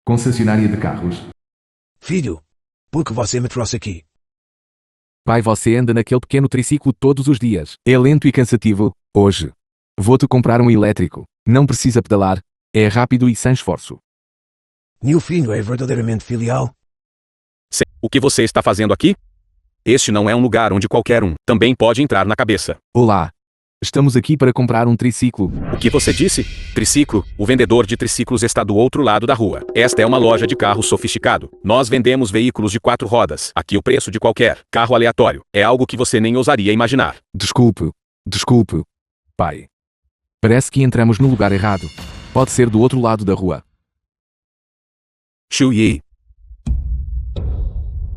Concessionária de carros. Filho, por que você me trouxe aqui? Pai, você anda naquele pequeno triciclo todos os dias. É lento e cansativo. Hoje, vou-te comprar um elétrico. Não precisa pedalar. É rápido e sem esforço. Meu filho é verdadeiramente filial? O que você está fazendo aqui? Este não é um lugar onde qualquer um também pode entrar na cabeça. Olá. Estamos aqui para comprar um triciclo. O que você disse? Triciclo? O vendedor de triciclos está do outro lado da rua. Esta é uma loja de carro sofisticado. Nós vendemos veículos de 4 rodas. Aqui o preço de qualquer carro aleatório é algo que você nem ousaria imaginar. Desculpe. Pai. Parece que entramos no lugar errado. Pode ser do outro lado da rua. Xu Yi.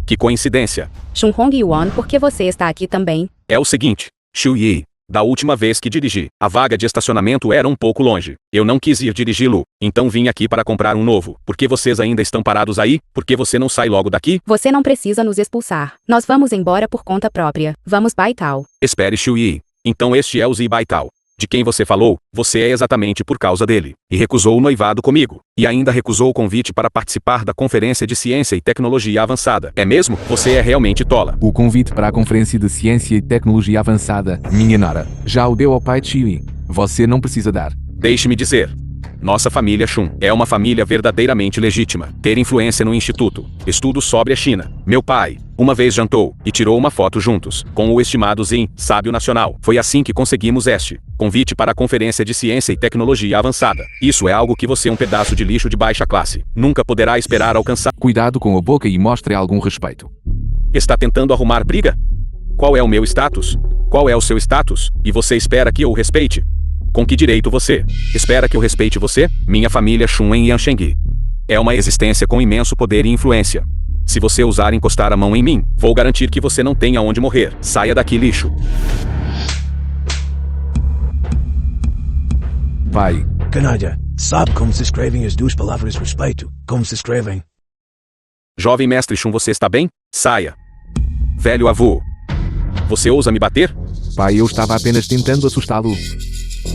Que coincidência. Shun Hong Yuan, por que você está aqui também? É o seguinte, Xu Yi. Da última vez que dirigi, a vaga de estacionamento era um pouco longe. Eu não quis ir dirigi-lo, então vim aqui para comprar um novo. Por que vocês ainda estão parados aí? Por que você não sai logo daqui? Você não precisa nos expulsar. Nós vamos embora por conta própria. Vamos, Baital. Espere, Xu Yi. Então este é o Zi Baital. De quem você falou, você é exatamente por causa dele. E recusou o noivado comigo. E ainda recusou o convite para participar da Conferência de Ciência e Tecnologia Avançada. É mesmo? Você é realmente tola. O convite para a Conferência de Ciência e Tecnologia Avançada, minha nora, já o deu ao pai de Chile. Você não precisa dar. Deixe-me dizer. Nossa família Shun é uma família verdadeiramente legítima. Ter influência no instituto. Estudo sobre a China. Meu pai, uma vez jantou e tirou uma foto juntos, com o estimado Zin, sábio nacional. Foi assim que conseguimos este convite para a Conferência de Ciência e Tecnologia Avançada. Isso é algo que você, um pedaço de lixo de baixa classe, nunca poderá esperar alcançar. Cuidado com a boca e mostre algum respeito. Está tentando arrumar briga? Qual é o meu status? Qual é o seu status? E você espera que eu o respeite? Com que direito você espera que eu respeite você? Minha família Shun em Yanshenghi é uma existência com imenso poder e influência. Se você ousar encostar a mão em mim, vou garantir que você não tenha onde morrer. Saia daqui, lixo. Pai. Canalha, sabe como se escrevem as duas palavras respeito? Como se escrevem? Jovem mestre Shun, você está bem? Saia. Velho avô. Você ousa me bater? Pai, eu estava apenas tentando assustá-lo.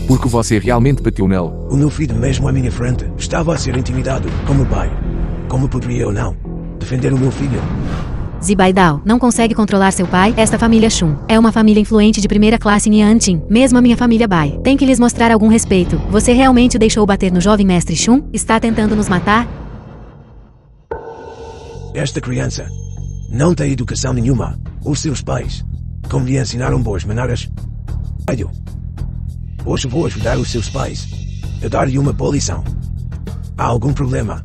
Porque você realmente bateu nele. O meu filho mesmo à minha frente estava a ser intimidado. Como pai. Como poderia eu não defender o meu filho? Zibaidao não consegue controlar seu pai. Esta família Shun é uma família influente de primeira classe em Yanqing. Mesmo a minha família Bai tem que lhes mostrar algum respeito. Você realmente o deixou bater no jovem mestre Shun? Está tentando nos matar? Esta criança não tem educação nenhuma. Os seus pais, como lhe ensinaram boas maneiras? Filho, hoje vou ajudar os seus pais a dar-lhe uma boa lição. Há algum problema?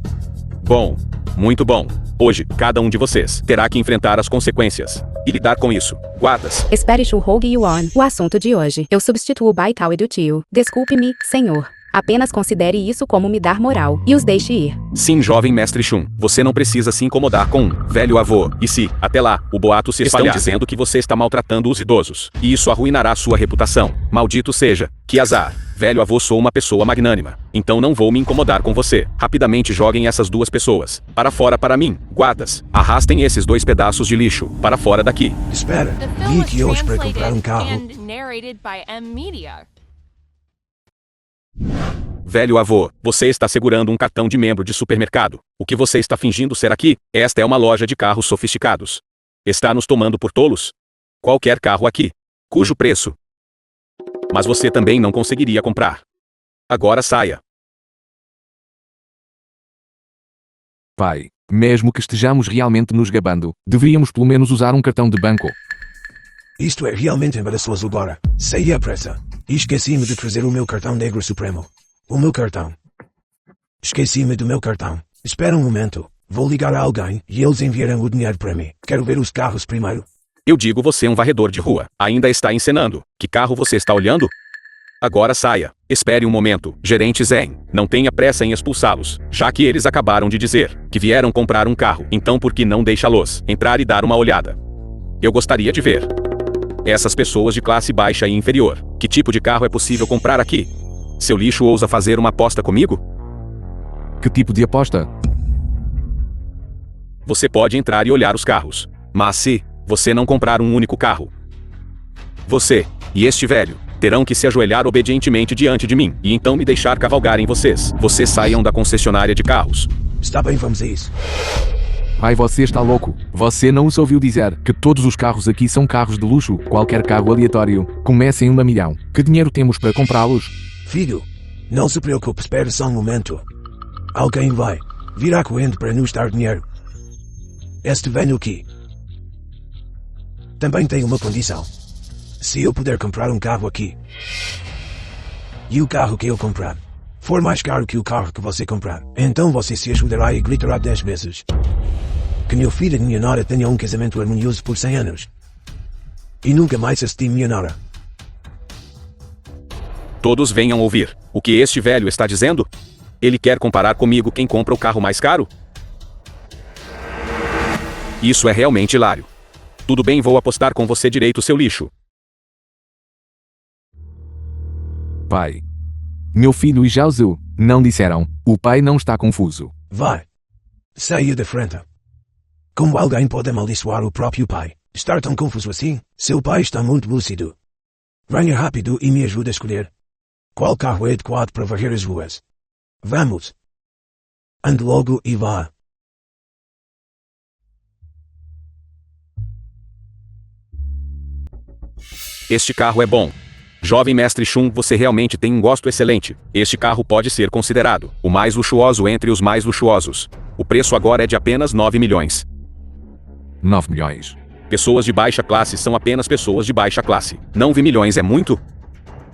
Bom, muito bom. Hoje, cada um de vocês terá que enfrentar as consequências e lidar com isso. Guardas. Espere, Shun Hong Yuan. O assunto de hoje. Eu substituo Baital e do tio. Desculpe-me, senhor. Apenas considere isso como me dar moral e os deixe ir. Sim, jovem mestre Shun, você não precisa se incomodar com um velho avô. E se, até lá, o boato se espalhar dizendo que você está maltratando os idosos, e isso arruinará sua reputação. Maldito seja. Que azar. Velho avô, sou uma pessoa magnânima. Então não vou me incomodar com você. Rapidamente joguem essas duas pessoas para fora para mim. Guardas, arrastem esses dois pedaços de lixo para fora daqui. Espera, The film vi was que hoje para comprar translated carro. and narrated by M Media. Velho avô, você está segurando um cartão de membro de supermercado. O que você está fingindo ser aqui? Esta é uma loja de carros sofisticados. Está nos tomando por tolos? Qualquer carro aqui, cujo preço. Mas você também não conseguiria comprar. Agora saia. Pai, mesmo que estejamos realmente nos gabando, deveríamos pelo menos usar um cartão de banco. Isto é realmente embaraçoso agora. Saí à pressa. E esqueci-me de trazer o meu cartão negro supremo. O meu cartão. Esqueci-me do meu cartão. Espera um momento. Vou ligar a alguém e eles enviarão o dinheiro para mim. Quero ver os carros primeiro. Eu digo, você é um varredor de rua. Ainda está encenando. Que carro você está olhando? Agora saia. Espere um momento. Gerente Zen, não tenha pressa em expulsá-los, já que eles acabaram de dizer que vieram comprar um carro. Então por que não deixá-los entrar e dar uma olhada? Eu gostaria de ver essas pessoas de classe baixa e inferior. Que tipo de carro é possível comprar aqui? Seu lixo ousa fazer uma aposta comigo? Que tipo de aposta? Você pode entrar e olhar os carros. Mas se você não comprar um único carro, você e este velho terão que se ajoelhar obedientemente diante de mim e então me deixar cavalgar em vocês. Vocês saiam da concessionária de carros. Está bem, vamos a isso. Pai, você está louco. Você não os ouviu dizer que todos os carros aqui são carros de luxo. Qualquer carro aleatório começa em 1 milhão. Que dinheiro temos para comprá-los? Filho, não se preocupe, espere só um momento. Alguém vai vir à corrente para nos dar dinheiro. Este velho aqui também tem uma condição. Se eu puder comprar um carro aqui, e o carro que eu comprar for mais caro que o carro que você comprar, então você se ajudará e gritará 10 vezes. Que meu filho e minha nora tenham um casamento harmonioso por 100 anos. E nunca mais assisti minha nora. Todos venham ouvir. O que este velho está dizendo? Ele quer comparar comigo quem compra o carro mais caro? Isso é realmente hilário. Tudo bem, vou apostar com você direito, seu lixo. Pai. Meu filho e Jauzu não disseram. O pai não está confuso. Vai. Saia da frente. Como alguém pode amaldiçoar o próprio pai? Estar tão confuso assim? Seu pai está muito lúcido. Venha rápido e me ajude a escolher qual carro é adequado para varrer as ruas. Vamos. Ande logo e vá. Este carro é bom. Jovem mestre Shun, você realmente tem um gosto excelente. Este carro pode ser considerado o mais luxuoso entre os mais luxuosos. O preço agora é de apenas 9 milhões. 9 milhões. Pessoas de baixa classe são apenas pessoas de baixa classe. 9 milhões é muito?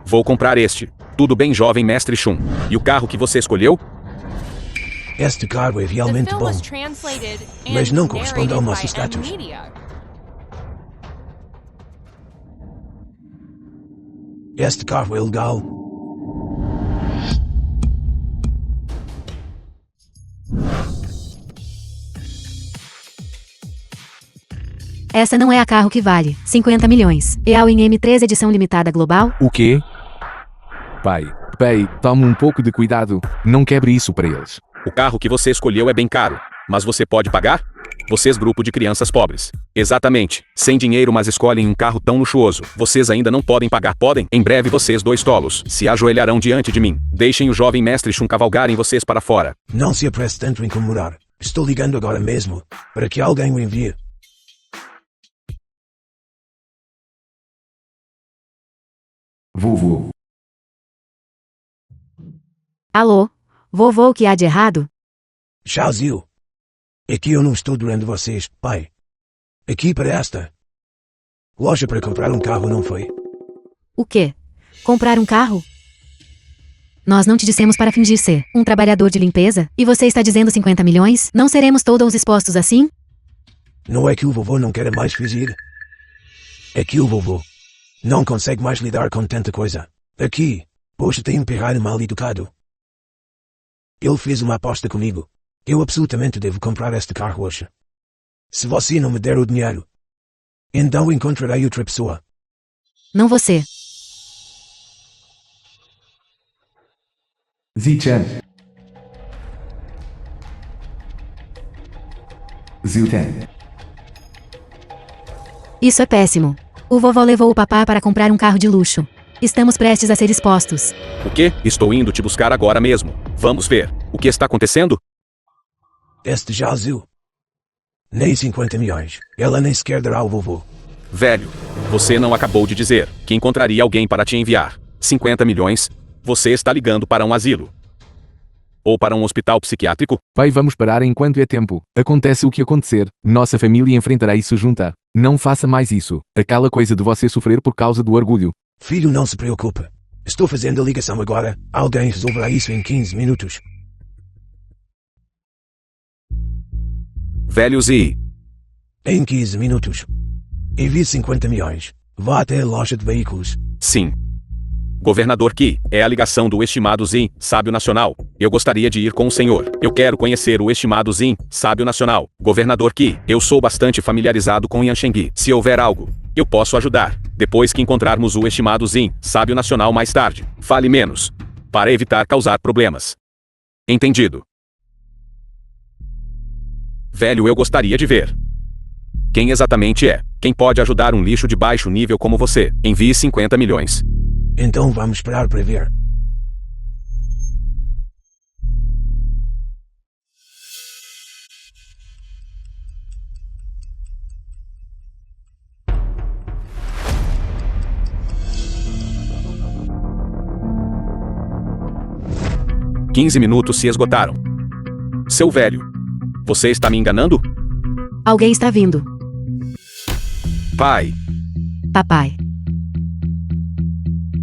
Vou comprar este. Tudo bem, jovem mestre Shun. E o carro que você escolheu? Este carro é The realmente film bom. was translated Mas and não corresponde ao narrated nosso by status. M-Media. Este carro é legal. Essa não é a carro que vale 50 milhões. EAL em M3 edição limitada global? O quê? Pai, tome um pouco de cuidado. Não quebre isso para eles. O carro que você escolheu é bem caro, mas você pode pagar? Vocês, grupo de crianças pobres. Exatamente. Sem dinheiro, mas escolhem um carro tão luxuoso. Vocês ainda não podem pagar, podem? Em breve vocês, dois tolos, se ajoelharão diante de mim. Deixem o jovem mestre Shun cavalgarem vocês para fora. Não se apresse tanto em incomodar. Estou ligando agora mesmo para que alguém o envie. Vovô. Alô? Vovô, o que há de errado? Xiaoziu. Aqui eu não estou durando vocês, pai. Aqui para esta loja para comprar um carro, não foi? O quê? Comprar um carro? Nós não te dissemos para fingir ser um trabalhador de limpeza? E você está dizendo 50 milhões? Não seremos todos expostos assim? Não é que o vovô não queira mais fingir. É que o vovô não consegue mais lidar com tanta coisa. Aqui, hoje tem um pirralho mal educado. Ele fez uma aposta comigo. Eu absolutamente devo comprar este carro hoje. Se você não me der o dinheiro, então encontrarei outra pessoa. Não você. Zichan. Zilten. Isso é péssimo. O vovô levou o papá para comprar um carro de luxo. Estamos prestes a ser expostos. O quê? Estou indo te buscar agora mesmo. Vamos ver. O que está acontecendo? Este Xiaoziu. Nem 50 milhões. Ela nem sequer dará ao vovô. Velho, você não acabou de dizer que encontraria alguém para te enviar 50 milhões? Você está ligando para um asilo? Ou para um hospital psiquiátrico? Pai, vamos parar enquanto é tempo. Acontece o que acontecer. Nossa família enfrentará isso junta. Não faça mais isso. Aquela coisa de você sofrer por causa do orgulho. Filho, não se preocupe. Estou fazendo a ligação agora. Alguém resolverá isso em 15 minutos. Velhos e... Em 15 minutos. Envie 50 milhões. Vá até a loja de veículos. Sim. Governador Ki, é a ligação do estimado Zin, sábio nacional. Eu gostaria de ir com o senhor. Eu quero conhecer o estimado Zin, sábio nacional. Governador Ki, eu sou bastante familiarizado com Yanshengui. Se houver algo, eu posso ajudar. Depois que encontrarmos o estimado Zin, sábio nacional mais tarde. Fale menos. Para evitar causar problemas. Entendido. Velho, eu gostaria de ver. Quem exatamente é? Quem pode ajudar um lixo de baixo nível como você? Envie 50 milhões. Então vamos esperar para ver. 15 minutos se esgotaram. Seu velho. Você está me enganando? Alguém está vindo. Pai. Papai.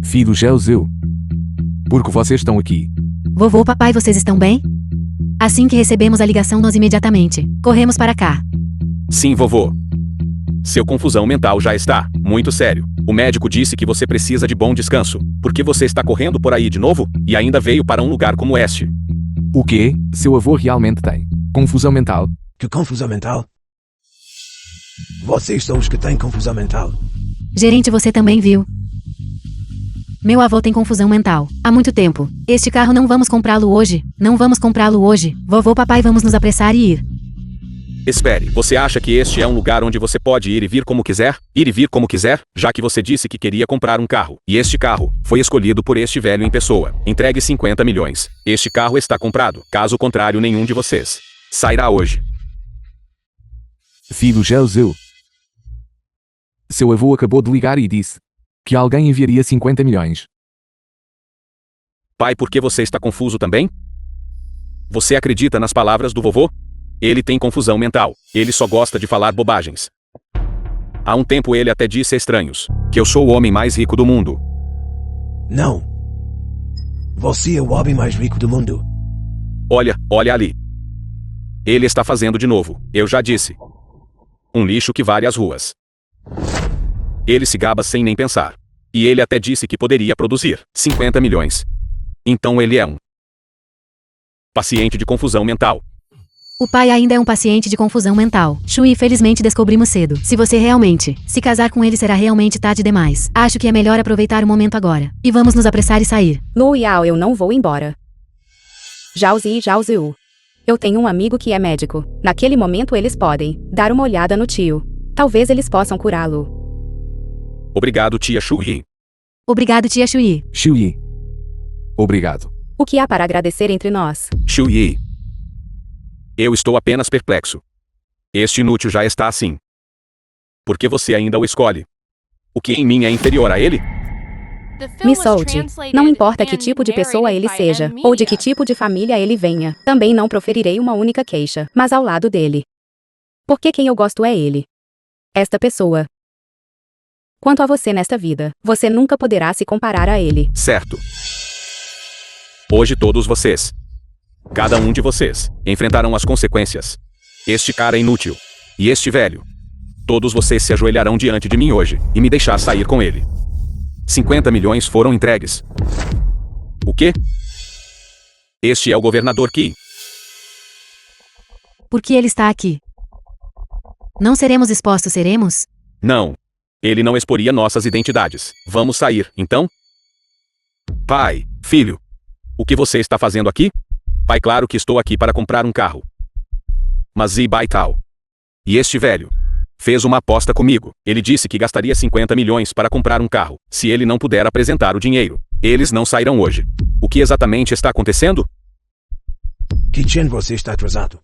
Filho Jeuseu. Por que vocês estão aqui? Vovô, papai, vocês estão bem? Assim que recebemos a ligação, nós imediatamente corremos para cá. Sim, vovô. Seu confusão mental já está muito sério. O médico disse que você precisa de bom descanso. Por que você está correndo por aí de novo? E ainda veio para um lugar como este. O quê? Seu avô realmente tem confusão mental? Que confusão mental? Vocês são os que têm confusão mental. Gerente, você também viu? Meu avô tem confusão mental. Há muito tempo. Este carro não vamos comprá-lo hoje. Não vamos comprá-lo hoje. Vovô, papai, vamos nos apressar e ir. Espere, você acha que este é um lugar onde você pode ir e vir como quiser? Ir e vir como quiser, já que você disse que queria comprar um carro. E este carro foi escolhido por este velho em pessoa. Entregue 50 milhões. Este carro está comprado. Caso contrário, nenhum de vocês sairá hoje. Filho Jeuseu. Seu avô acabou de ligar e disse que alguém enviaria 50 milhões. Pai, por que você está confuso também? Você acredita nas palavras do vovô? Ele tem confusão mental. Ele só gosta de falar bobagens. Há um tempo ele até disse a estranhos que eu sou o homem mais rico do mundo. Não. Você é o homem mais rico do mundo. Olha ali. Ele está fazendo de novo. Eu já disse. Um lixo que varre as ruas. Ele se gaba sem nem pensar. E ele até disse que poderia produzir 50 milhões. Então ele é um paciente de confusão mental. O pai ainda é um paciente de confusão mental. Shui, felizmente descobrimos cedo. Se você realmente se casar com ele, será realmente tarde demais. Acho que é melhor aproveitar o momento agora. E vamos nos apressar e sair. Lu Yao, eu não vou embora. Zhao. Eu tenho um amigo que é médico. Naquele momento eles podem dar uma olhada no tio. Talvez eles possam curá-lo. Obrigado, tia Shui. Obrigado, tia Shui. Shui. Obrigado. O que há para agradecer entre nós? Shui. Eu estou apenas perplexo. Este inútil já está assim. Por que você ainda o escolhe? O que em mim é inferior a ele? Me solte. Não importa que tipo de pessoa ele seja, ou de que tipo de família ele venha. Também não proferirei uma única queixa, mas ao lado dele. Porque quem eu gosto é ele. Esta pessoa. Quanto a você nesta vida, você nunca poderá se comparar a ele. Certo. Hoje todos vocês, cada um de vocês, enfrentarão as consequências. Este cara é inútil. E este velho. Todos vocês se ajoelharão diante de mim hoje e me deixar sair com ele. 50 milhões foram entregues. O quê? Este é o governador Qi. Por que ele está aqui? Não seremos expostos, seremos? Não. Ele não exporia nossas identidades. Vamos sair, então? Pai, filho. O que você está fazendo aqui? Pai, claro que estou aqui para comprar um carro. Mas e Baital? E este velho? Fez uma aposta comigo. Ele disse que gastaria 50 milhões para comprar um carro, se ele não puder apresentar o dinheiro. Eles não sairão hoje. O que exatamente está acontecendo? Kichen, você está atrasado.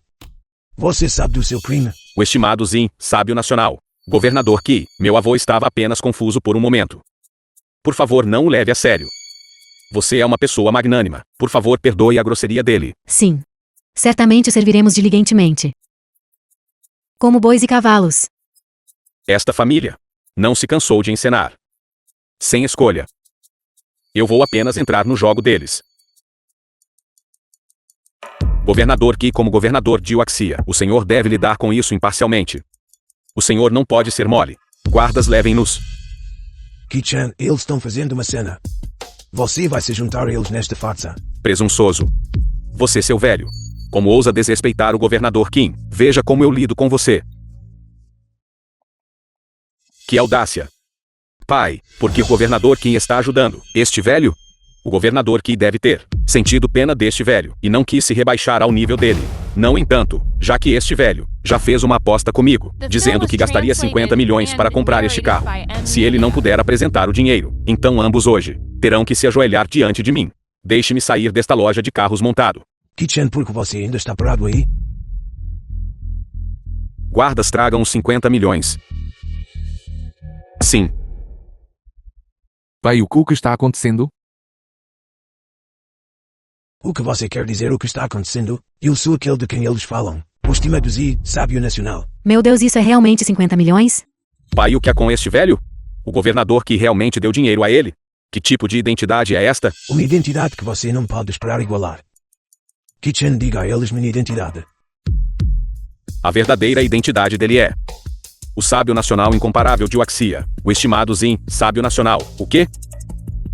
Você sabe do seu crime? O estimado Zin, sábio nacional. Governador Qi, meu avô estava apenas confuso por um momento. Por favor, não o leve a sério. Você é uma pessoa magnânima. Por favor, perdoe a grosseria dele. Sim. Certamente o serviremos diligentemente. Como bois e cavalos. Esta família não se cansou de encenar. Sem escolha. Eu vou apenas entrar no jogo deles. Governador Qi, como governador de Waxia, o senhor deve lidar com isso imparcialmente. O senhor não pode ser mole. Guardas, levem-nos. Kichen, eles estão fazendo uma cena. Você vai se juntar a eles nesta farsa. Presunçoso. Você, seu velho. Como ousa desrespeitar o governador Qin? Veja como eu lido com você. Que audácia. Pai, porque o governador Qin está ajudando este velho? O governador Qi deve ter sentido pena deste velho e não quis se rebaixar ao nível dele. No entanto, já que este velho já fez uma aposta comigo, dizendo que gastaria 50 milhões para comprar este carro, se ele não puder apresentar o dinheiro, então ambos hoje terão que se ajoelhar diante de mim. Deixe-me sair desta loja de carros montado. Kichen, por que você ainda está parado aí? Guardas, tragam os 50 milhões. Sim. Pai, o que está acontecendo? O que você quer dizer o que está acontecendo? Eu sou aquele de quem eles falam. O estimado Z, sábio nacional. Meu Deus, isso é realmente 50 milhões? Pai, o que é com este velho? O governador que realmente deu dinheiro a ele? Que tipo de identidade é esta? Uma identidade que você não pode esperar igualar. Que Chen diga a eles minha identidade. A verdadeira identidade dele é o sábio nacional incomparável de Waxia. O estimado Zin, sábio nacional. O quê?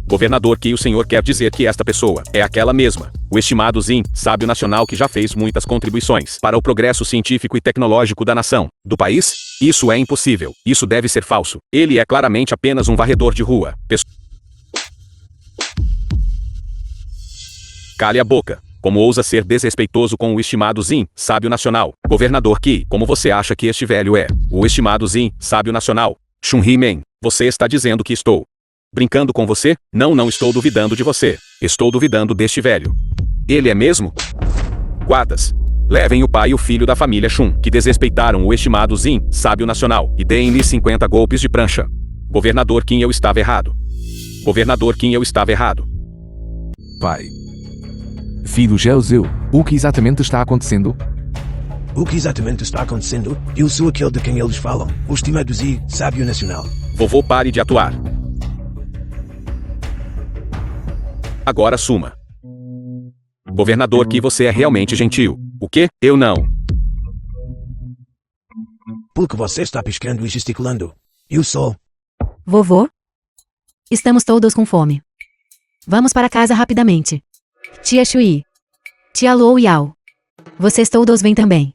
Governador que o senhor quer dizer que esta pessoa é aquela mesma. O estimado Zin, sábio nacional que já fez muitas contribuições para o progresso científico e tecnológico da nação, do país? Isso é impossível. Isso deve ser falso. Ele é claramente apenas um varredor de rua. Cale a boca. Como ousa ser desrespeitoso com o estimado Zin, sábio nacional? Governador Ki, como você acha que este velho é? O estimado Zin, sábio nacional? Chun-Hi-Men, você está dizendo que estou brincando com você? Não estou duvidando de você. Estou duvidando deste velho. Ele é mesmo? Guardas, levem o pai e o filho da família Chun, que desrespeitaram o estimado Zin, sábio nacional, e deem-lhe 50 golpes de prancha. Governador Kim, eu estava errado. Governador Kim, eu estava errado. Pai. Filho Jeuzeu, o que exatamente está acontecendo? O que exatamente está acontecendo? Eu sou aquele de quem eles falam. O estimado Z, sábio nacional. Vovô, pare de atuar. Agora suma. Governador Ki, você é realmente gentil. O quê? Eu não. Por que você está piscando e gesticulando? Eu sou. Vovô? Estamos todos com fome. Vamos para casa rapidamente. Tia Shui. Tia Luo Yao. Vocês todos vêm também.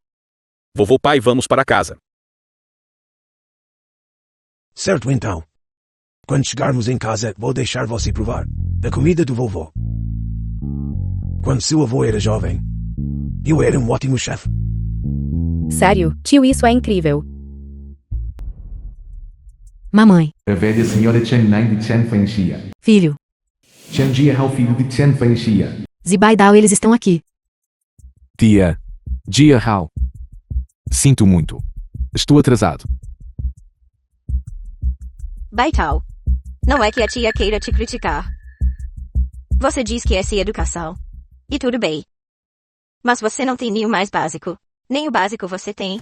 Vovô, pai, vamos para casa. Certo então. Quando chegarmos em casa, vou deixar você provar da comida do vovô. Quando seu avô era jovem, eu era um ótimo chefe. Sério, tio, isso é incrível. Mamãe. A velha senhora Chen Nai de Chen Fengxia. Filho. Chen Jiahao, filho de Chen Fengxia. Zibaidao, eles estão aqui. Tia. Jiahao. Sinto muito. Estou atrasado. Baitao. Não é que a tia queira te criticar. Você diz que é sem educação. E tudo bem. Mas você não tem nem o mais básico. Nem o básico você tem.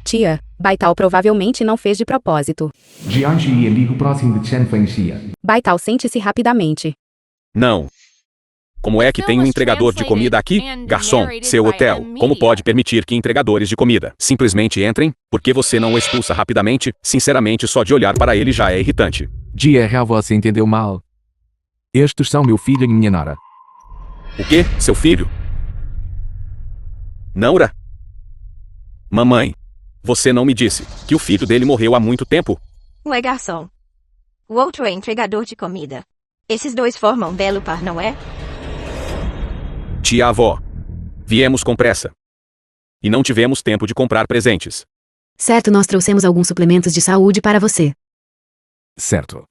Tia, Baitao provavelmente não fez de propósito. Jiangxi, amigo próximo de Chen Fengxia. Baitao, sente-se rapidamente. Não. Como é que tem um entregador de comida aqui? Garçom, seu hotel, como pode permitir que entregadores de comida simplesmente entrem? Por que você não o expulsa rapidamente? Sinceramente, só de olhar para ele já é irritante. Jiahao, você entendeu mal. Estes são meu filho e minha nora. O quê? Seu filho? Naura? Mamãe, você não me disse que o filho dele morreu há muito tempo? Um é garçom. O outro é entregador de comida. Esses dois formam um belo par, não é? Tia-avó. Viemos com pressa. E não tivemos tempo de comprar presentes. Certo, nós trouxemos alguns suplementos de saúde para você. Certo.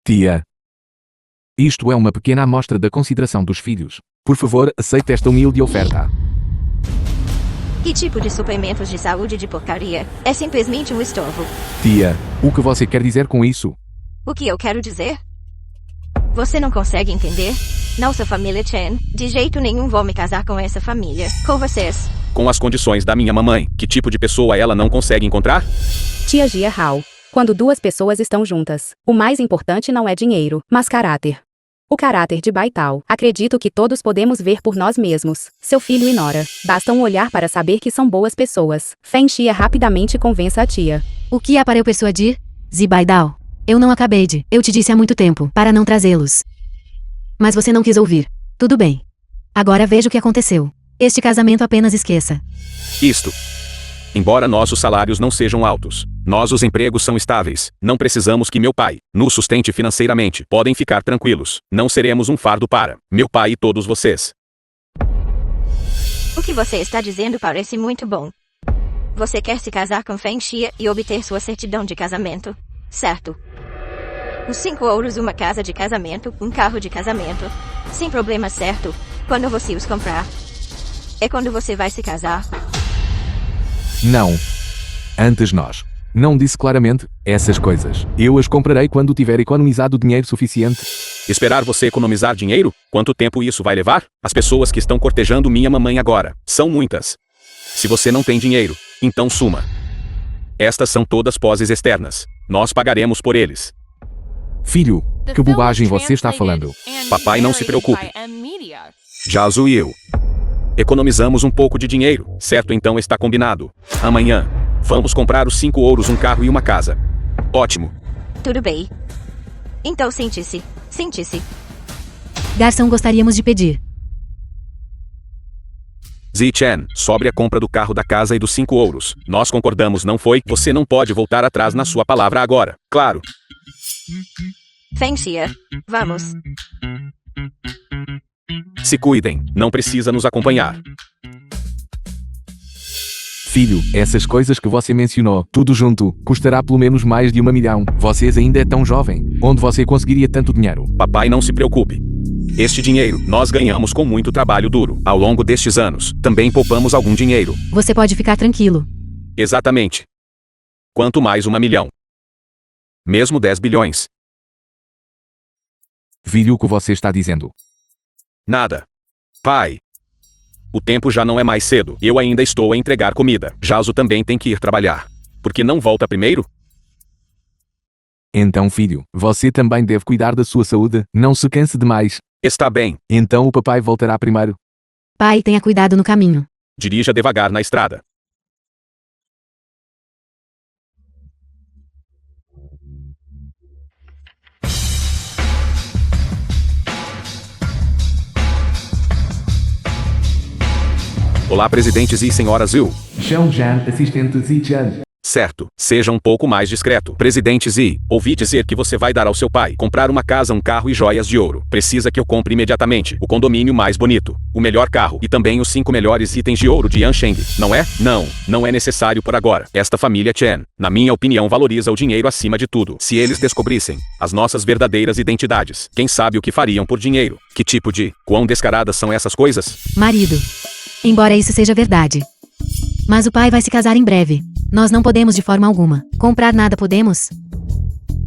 Tia. Isto é uma pequena amostra da consideração dos filhos. Por favor, aceite esta humilde oferta. Que tipo de suplementos de saúde de porcaria? É simplesmente um estorvo. Tia, o que você quer dizer com isso? O que eu quero dizer? Você não consegue entender? Nossa família Chen, de jeito nenhum vou me casar com essa família. Com vocês. Com as condições da minha mamãe, que tipo de pessoa ela não consegue encontrar? Tia Jiahao. Quando duas pessoas estão juntas, o mais importante não é dinheiro, mas caráter. O caráter de Baitao, acredito que todos podemos ver por nós mesmos. Seu filho e nora. Basta um olhar para saber que são boas pessoas. Fengxia rapidamente convença a tia. O que há para eu persuadir? Zibaidao. Eu não acabei de. Eu te disse há muito tempo, para não trazê-los. Mas você não quis ouvir. Tudo bem. Agora veja o que aconteceu. Este casamento apenas esqueça. Isto. Embora nossos salários não sejam altos, nossos empregos são estáveis. Não precisamos que meu pai nos sustente financeiramente. Podem ficar tranquilos. Não seremos um fardo para meu pai e todos vocês. O que você está dizendo parece muito bom. Você quer se casar com Fengxia e obter sua certidão de casamento, certo? Os 5 ouros, uma casa de casamento, um carro de casamento. Sem problema, certo? Quando você os comprar? É quando você vai se casar? Não. Antes nós. Não disse claramente essas coisas. Eu as comprarei quando tiver economizado dinheiro suficiente. Esperar você economizar dinheiro? Quanto tempo isso vai levar? As pessoas que estão cortejando minha mamãe agora são muitas. Se você não tem dinheiro, então suma. Estas são todas poses externas. Nós pagaremos por eles. Filho, The que film bobagem was você está translated falando? and Papai, não se narrated preocupe. by M Media. Jazu e eu economizamos um pouco de dinheiro, certo? Então está combinado. Amanhã, vamos comprar os 5 ouros, um carro e uma casa. Ótimo. Tudo bem. Então sente-se. Sente-se. Garçom, gostaríamos de pedir. Zi-chan, sobre a compra do carro, da casa e dos 5 ouros. Nós concordamos, não foi? Você não pode voltar atrás na sua palavra agora. Claro. Feng-xia. Vamos. Se cuidem, não precisa nos acompanhar. Filho, essas coisas que você mencionou, tudo junto, custará pelo menos mais de 1 milhão. Vocês ainda é tão jovem. Onde você conseguiria tanto dinheiro? Papai, não se preocupe. Este dinheiro, nós ganhamos com muito trabalho duro. Ao longo destes anos, também poupamos algum dinheiro. Você pode ficar tranquilo. Exatamente. Quanto mais 1 milhão. Mesmo 10 bilhões. Filho, o que você está dizendo? Nada. Pai. O tempo já não é mais cedo. Eu ainda estou a entregar comida. Jazu também tem que ir trabalhar. Por que não volta primeiro? Então, filho, você também deve cuidar da sua saúde. Não se canse demais. Está bem. Então o papai voltará primeiro. Pai, tenha cuidado no caminho. Dirija devagar na estrada. Olá, presidentes e senhoras Yu. Xiaojian, assistente Zi-chan. Certo, seja um pouco mais discreto. Presidente Zi, ouvi dizer que você vai dar ao seu pai comprar uma casa, um carro e joias de ouro. Precisa que eu compre imediatamente o condomínio mais bonito, o melhor carro e também os 5 melhores itens de ouro de Yansheng, não é? Não é necessário por agora. Esta família Chen, na minha opinião, valoriza o dinheiro acima de tudo. Se eles descobrissem as nossas verdadeiras identidades, quem sabe o que fariam por dinheiro? Que tipo de... Quão descaradas são essas coisas? Marido. Embora isso seja verdade. Mas o pai vai se casar em breve. Nós não podemos de forma alguma comprar nada, podemos?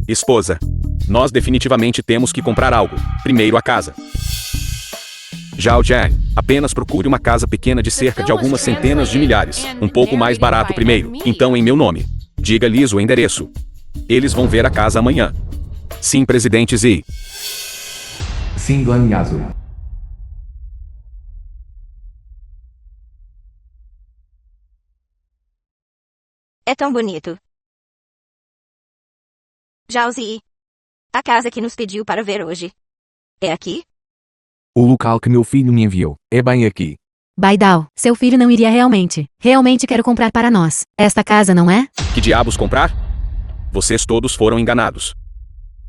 Esposa. Nós definitivamente temos que comprar algo. Primeiro a casa. Zhao Jian, apenas procure uma casa pequena de cerca de algumas centenas de milhares. Um pouco mais barato primeiro. Então em meu nome. Diga-lhes o endereço. Eles vão ver a casa amanhã. Sim, presidente Zi. Sim, Glan Yazu. É tão bonito. Jaozi. A casa que nos pediu para ver hoje. É aqui? O local que meu filho me enviou. É bem aqui. Baidao, seu filho não iria realmente. Realmente quero comprar para nós. Esta casa, não é? Que diabos comprar? Vocês todos foram enganados.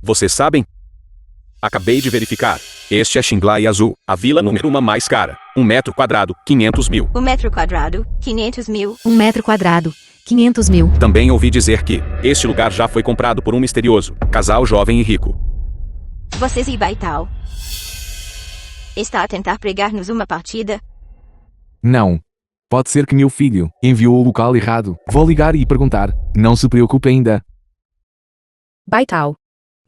Vocês sabem? Acabei de verificar. Este é Xinglai Azul, a vila número 1 mais cara. 1 metro quadrado, 500 mil. O metro quadrado, 500 mil. 1 metro quadrado, 500 mil. Também ouvi dizer que este lugar já foi comprado por um misterioso casal jovem e rico. Vocês e Baitao. Está a tentar pregar-nos uma partida? Não. Pode ser que meu filho enviou o local errado. Vou ligar e perguntar. Não se preocupe ainda. Baitao.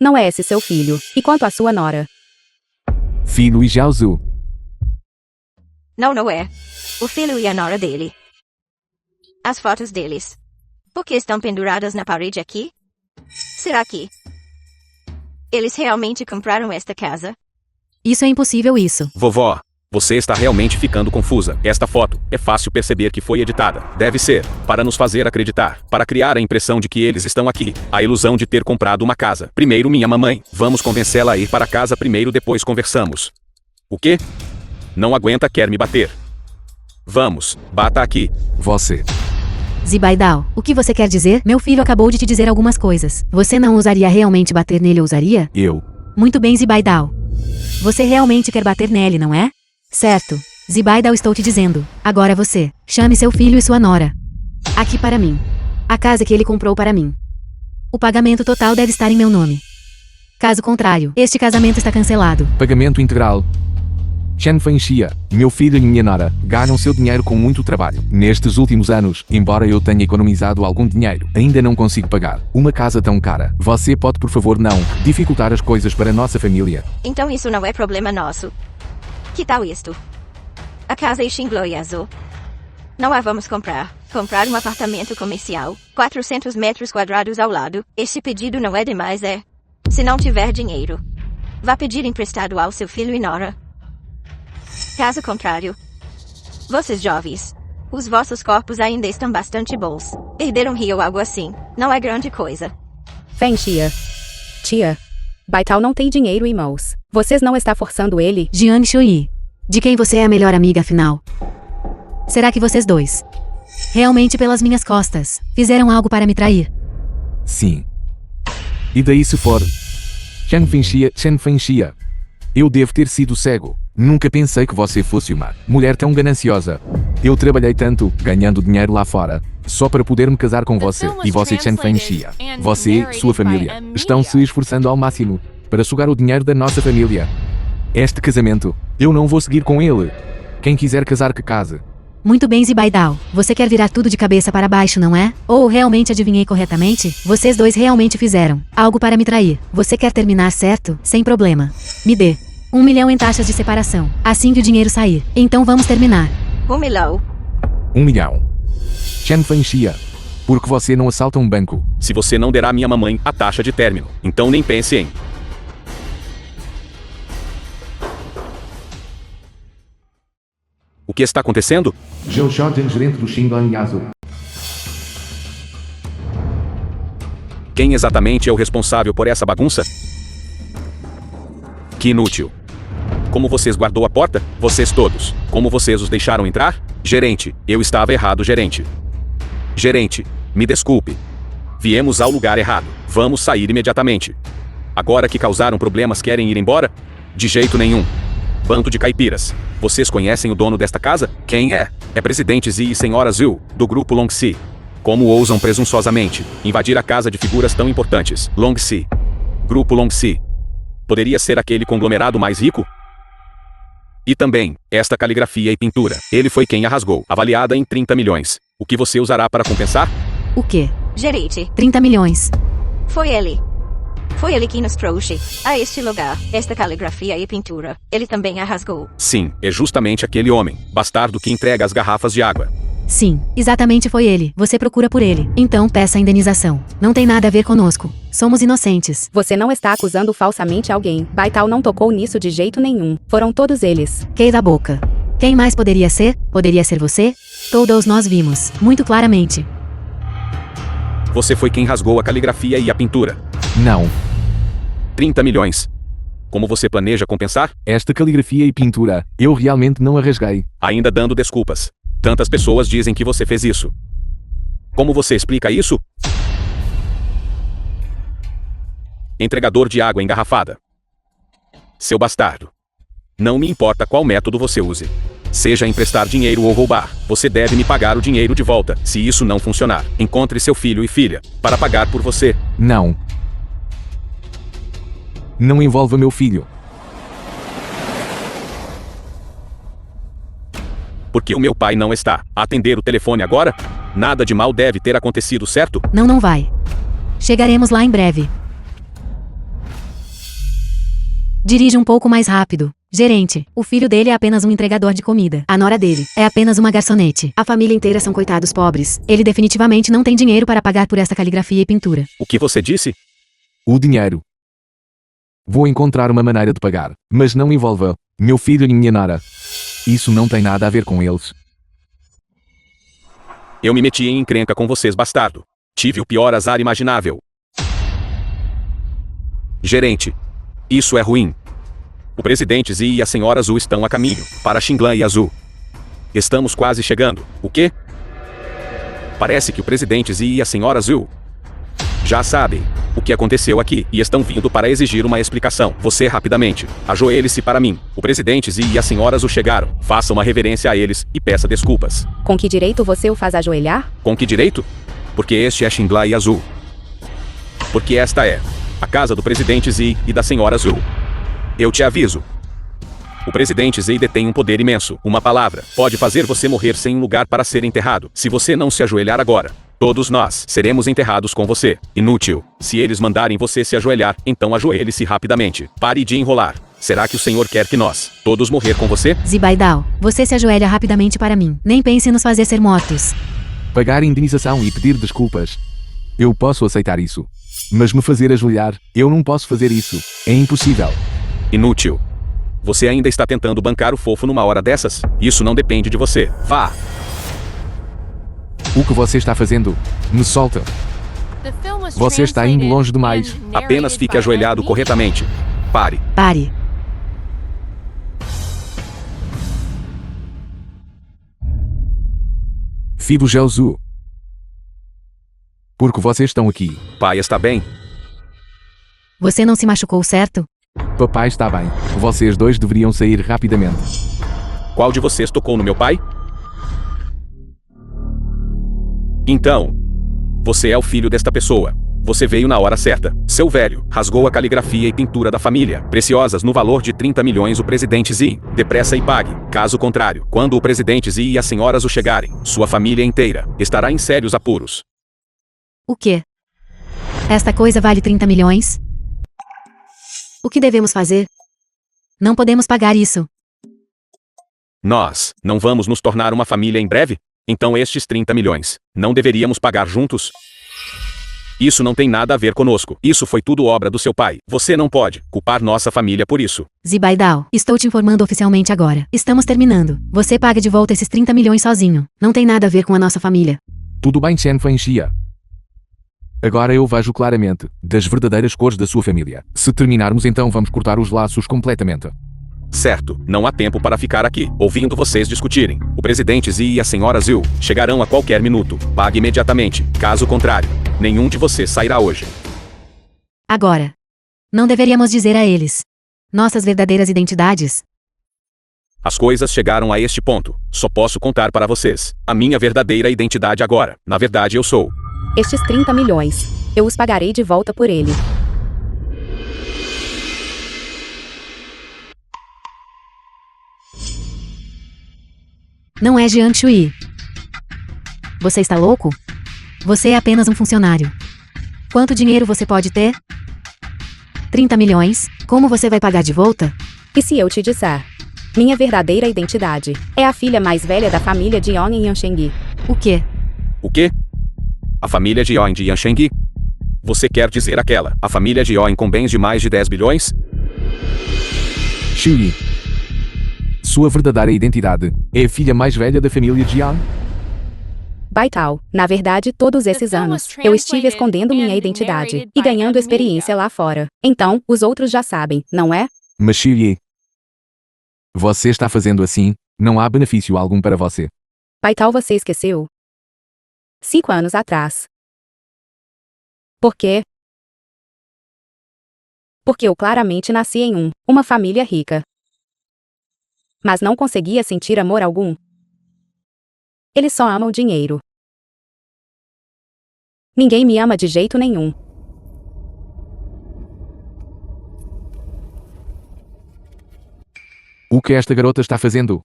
Não é esse seu filho. E quanto à sua nora? Filho e Jiaozu. Não é. O filho e a nora dele. As fotos deles. Por que estão penduradas na parede aqui? Será que eles realmente compraram esta casa? Isso é impossível, isso. Vovó, você está realmente ficando confusa. Esta foto é fácil perceber que foi editada. Deve ser para nos fazer acreditar, para criar a impressão de que eles estão aqui. A ilusão de ter comprado uma casa. Primeiro minha mamãe. Vamos convencê-la a ir para casa primeiro, depois conversamos. O quê? Não aguenta, quer me bater. Vamos, bata aqui. Você. Zibaidao, o que você quer dizer? Meu filho acabou de te dizer algumas coisas. Você não ousaria realmente bater nele, ousaria? Eu. Muito bem, Zibaidao. Você realmente quer bater nele, não é? Certo. Zibaidao, estou te dizendo. Agora você. Chame seu filho e sua nora. Aqui para mim. A casa que ele comprou para mim. O pagamento total deve estar em meu nome. Caso contrário, este casamento está cancelado. Pagamento integral. Chen Fenxia, meu filho e minha nora, ganham seu dinheiro com muito trabalho. Nestes últimos anos, embora eu tenha economizado algum dinheiro, ainda não consigo pagar uma casa tão cara. Você pode, por favor, não dificultar as coisas para nossa família? Então isso não é problema nosso. Que tal isto? A casa em Xingloi Azul. Não a vamos comprar. Comprar um apartamento comercial, 400 metros quadrados ao lado. Este pedido não é demais, é? Se não tiver dinheiro, vá pedir emprestado ao seu filho e nora. Caso contrário, vocês jovens, os vossos corpos ainda estão bastante bons. Perder um rio ou algo assim, não é grande coisa. Fenxia. Tia. Baital não tem dinheiro em mãos. Vocês não está forçando ele? Jiang Shui. De quem você é a melhor amiga, afinal? Será que vocês dois, realmente pelas minhas costas, fizeram algo para me trair? Sim. E daí se for? Chen Fenxia. Eu devo ter sido cego. Nunca pensei que você fosse uma mulher tão gananciosa. Eu trabalhei tanto, ganhando dinheiro lá fora, só para poder me casar com você. E você, Chen Fenxia. Você e sua família estão se esforçando ao máximo para sugar o dinheiro da nossa família. Este casamento, eu não vou seguir com ele. Quem quiser casar que case. Muito bem, Zibaidal. Você quer virar tudo de cabeça para baixo, não é? Ou realmente adivinhei corretamente? Vocês dois realmente fizeram algo para me trair. Você quer terminar, certo? Sem problema. Me dê 1 milhão em taxas de separação, assim que o dinheiro sair. Então vamos terminar. 1 milhão. 1 milhão. Chen Fenxia. Porque você não assalta um banco. Se você não der à minha mamãe a taxa de término, então nem pense em... O que está acontecendo? Zhou Xiaoten, gerente do Xinglong Yazu. Quem exatamente é o responsável por essa bagunça? Que inútil. Como vocês guardou a porta? Vocês todos. Como vocês os deixaram entrar? Gerente, eu estava errado, gerente. Gerente, me desculpe. Viemos ao lugar errado. Vamos sair imediatamente. Agora que causaram problemas, querem ir embora? De jeito nenhum. Bando de caipiras. Vocês conhecem o dono desta casa? Quem é? É presidente Zi e senhora Zhu, do grupo Longxi. Como ousam presunçosamente invadir a casa de figuras tão importantes? Longxi. Grupo Longxi. Poderia ser aquele conglomerado mais rico? E também, esta caligrafia e pintura. Ele foi quem a rasgou, avaliada em 30 milhões. O que você usará para compensar? O quê? Gerente. 30 milhões. Foi ele. Foi ele que nos trouxe a este lugar, esta caligrafia e pintura. Ele também a rasgou. Sim, é justamente aquele homem, bastardo que entrega as garrafas de água. Sim, exatamente foi ele. Você procura por ele. Então peça a indenização. Não tem nada a ver conosco. Somos inocentes. Você não está acusando falsamente alguém. Baital não tocou nisso de jeito nenhum. Foram todos eles. Quei da boca. Quem mais poderia ser? Poderia ser você? Todos nós vimos, muito claramente. Você foi quem rasgou a caligrafia e a pintura. Não. 30 milhões. Como você planeja compensar? Esta caligrafia e pintura, eu realmente não a rasguei. Ainda dando desculpas. Tantas pessoas dizem que você fez isso. Como você explica isso? Entregador de água engarrafada. Seu bastardo. Não me importa qual método você use. Seja emprestar dinheiro ou roubar, você deve me pagar o dinheiro de volta. Se isso não funcionar, encontre seu filho e filha para pagar por você. Não. Não envolva meu filho. Porque o meu pai não está a atender o telefone agora? Nada de mal deve ter acontecido, certo? Não vai. Chegaremos lá em breve. Dirija um pouco mais rápido. Gerente, o filho dele é apenas um entregador de comida. A nora dele é apenas uma garçonete. A família inteira são coitados pobres. Ele definitivamente não tem dinheiro para pagar por esta caligrafia e pintura. O que você disse? O dinheiro. Vou encontrar uma maneira de pagar, mas não envolva meu filho e minha nora. Isso não tem nada a ver com eles. Eu me meti em encrenca com vocês, bastardo. Tive o pior azar imaginável. Gerente. Isso é ruim. O presidente Zi e a senhora Zhu estão a caminho para Xinglan e Azul. Estamos quase chegando. O quê? Parece que o presidente Zi e a senhora Zhu já sabem o que aconteceu aqui e estão vindo para exigir uma explicação. Você rapidamente. Ajoelhe-se para mim. O presidente Zi e a senhora Zhu chegaram. Faça uma reverência a eles e peça desculpas. Com que direito você o faz ajoelhar? Com que direito? Porque este é Xinglan e Azul. Porque esta é a casa do presidente Zi e da senhora Zhu. Eu te aviso. O presidente Zei detém um poder imenso. Uma palavra pode fazer você morrer sem um lugar para ser enterrado. Se você não se ajoelhar agora, todos nós seremos enterrados com você. Inútil. Se eles mandarem você se ajoelhar, então ajoelhe-se rapidamente. Pare de enrolar. Será que o Senhor quer que nós todos morrer com você? Zibaidal, você se ajoelha rapidamente para mim. Nem pense em nos fazer ser mortos. Pagar indenização e pedir desculpas. Eu posso aceitar isso. Mas me fazer ajoelhar, eu não posso fazer isso. É impossível. Inútil. Você ainda está tentando bancar o fofo numa hora dessas? Isso não depende de você. Vá! O que você está fazendo? Me solta. Você está indo longe demais. Apenas fique ajoelhado corretamente. Pare. Pare. Fibo Gelzu. Por que vocês estão aqui? Pai está bem? Você não se machucou, certo? Papai está bem. Vocês dois deveriam sair rapidamente. Qual de vocês tocou no meu pai? Então, você é o filho desta pessoa. Você veio na hora certa. Seu velho rasgou a caligrafia e pintura da família, preciosas no valor de 30 milhões o presidente Zi. Depressa e pague. Caso contrário, quando o presidente Zi e as senhoras o chegarem, sua família inteira estará em sérios apuros. O quê? Esta coisa vale 30 milhões? O que devemos fazer? Não podemos pagar isso. Nós não vamos nos tornar uma família em breve? Então estes 30 milhões, não deveríamos pagar juntos? Isso não tem nada a ver conosco. Isso foi tudo obra do seu pai. Você não pode culpar nossa família por isso. Zibaidal, estou te informando oficialmente agora. Estamos terminando. Você paga de volta esses 30 milhões sozinho. Não tem nada a ver com a nossa família. Tudo bem, Chen Fenxia. Agora eu vejo claramente das verdadeiras cores da sua família. Se terminarmos, então vamos cortar os laços completamente. Certo, não há tempo para ficar aqui, ouvindo vocês discutirem. O presidente Zi e a senhora Zhu chegarão a qualquer minuto. Pague imediatamente. Caso contrário, nenhum de vocês sairá hoje. Agora. Não deveríamos dizer a eles nossas verdadeiras identidades? As coisas chegaram a este ponto. Só posso contar para vocês a minha verdadeira identidade agora. Na verdade, eu sou... Estes 30 milhões. Eu os pagarei de volta por ele. Não é Jiang Shui. Você está louco? Você é apenas um funcionário. Quanto dinheiro você pode ter? 30 milhões? Como você vai pagar de volta? E se eu te disser? Minha verdadeira identidade é a filha mais velha da família de Yong em Yanshengyi. O quê? O quê? A família de Yoin de Yanshengyi? Você quer dizer aquela, a família de Yoin com bens de mais de 10 bilhões? Shui. Sua verdadeira identidade é a filha mais velha da família Jiang? Baital, na verdade, todos esses anos, eu estive escondendo minha identidade e ganhando experiência lá fora. Então, os outros já sabem, não é? Mas Shui, você está fazendo assim, não há benefício algum para você. Baital, você esqueceu? 5 anos atrás. Por quê? Porque eu claramente nasci em uma família rica. Mas não conseguia sentir amor algum. Eles só amam o dinheiro. Ninguém me ama de jeito nenhum. O que esta garota está fazendo?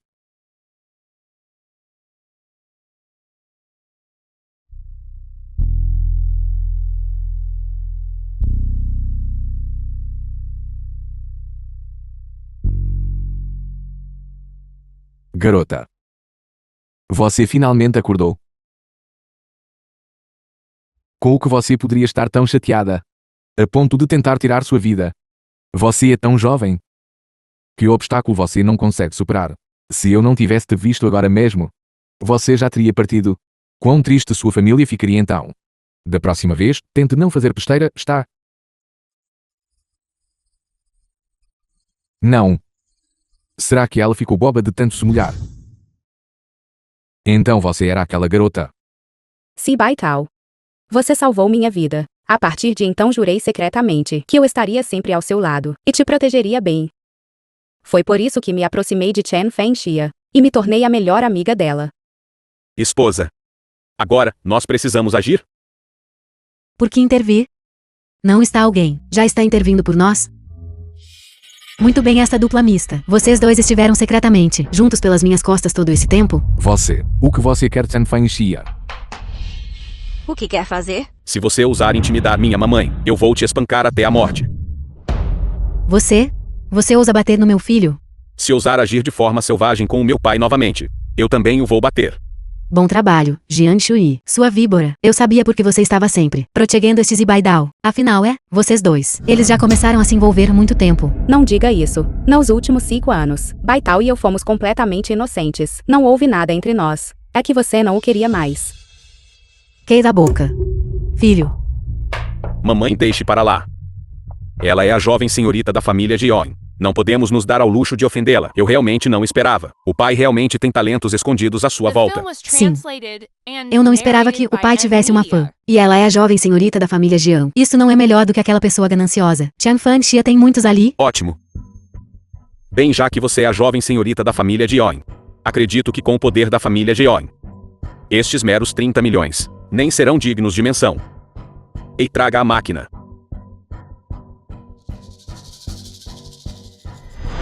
Garota. Você finalmente acordou? Com o que você poderia estar tão chateada? A ponto de tentar tirar sua vida? Você é tão jovem. Que obstáculo você não consegue superar? Se eu não tivesse te visto agora mesmo, você já teria partido. Quão triste sua família ficaria então? Da próxima vez, tente não fazer besteira, está? Não. Será que ela ficou boba de tanto se molhar? Então você era aquela garota. Sim, Baital. Você salvou minha vida. A partir de então jurei secretamente que eu estaria sempre ao seu lado e te protegeria bem. Foi por isso que me aproximei de Chen Fenxia e me tornei a melhor amiga dela. Esposa. Agora, nós precisamos agir? Por que intervir? Não está alguém, já está intervindo por nós? Muito bem, esta dupla mista. Vocês dois estiveram secretamente juntos pelas minhas costas todo esse tempo? Você. O que você quer, Chen Fenxia? O que quer fazer? Se você ousar intimidar minha mamãe, eu vou te espancar até a morte. Você? Você ousa bater no meu filho? Se ousar agir de forma selvagem com o meu pai novamente, eu também o vou bater. Bom trabalho, Jiang Shui. Sua víbora. Eu sabia porque você estava sempre protegendo este Zibaidao. Afinal vocês dois. Eles já começaram a se envolver há muito tempo. Não diga isso. Nos últimos 5 anos, Baitao e eu fomos completamente inocentes. Não houve nada entre nós. É que você não o queria mais. Queira a boca. Filho. Mamãe, deixe para lá. Ela é a jovem senhorita da família Jion. Não podemos nos dar ao luxo de ofendê-la. Eu realmente não esperava. O pai realmente tem talentos escondidos à sua volta. Sim. Eu não esperava que o pai tivesse uma fã. E ela é a jovem senhorita da família Jiang. Isso não é melhor do que aquela pessoa gananciosa. Chen Fenxia tem muitos ali? Ótimo. Bem, já que você é a jovem senhorita da família Jion, acredito que com o poder da família Jion, estes meros 30 milhões nem serão dignos de menção. E traga a máquina.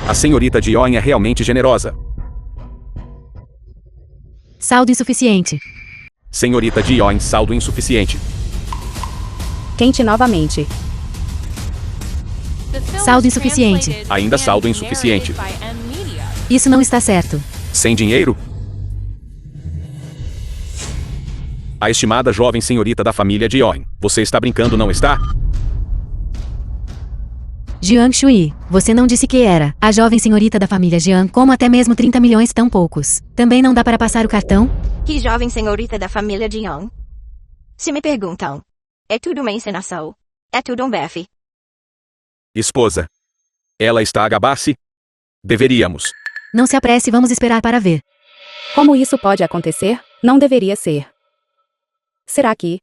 A senhorita Jion é realmente generosa. Saldo insuficiente. Senhorita Jion, saldo insuficiente. Quente novamente. Saldo insuficiente. Ainda saldo insuficiente. Isso não está certo. Sem dinheiro? A estimada jovem senhorita da família Jion, você está brincando, não está? Jiang Shui, você não disse que era a jovem senhorita da família Jiang, como até mesmo 30 milhões tão poucos. Também não dá para passar o cartão? Que jovem senhorita da família Jion? Se me perguntam, é tudo uma encenação. É tudo um blefe. Esposa. Ela está a gabar-se? Deveríamos. Não se apresse, vamos esperar para ver. Como isso pode acontecer? Não deveria ser. Será que...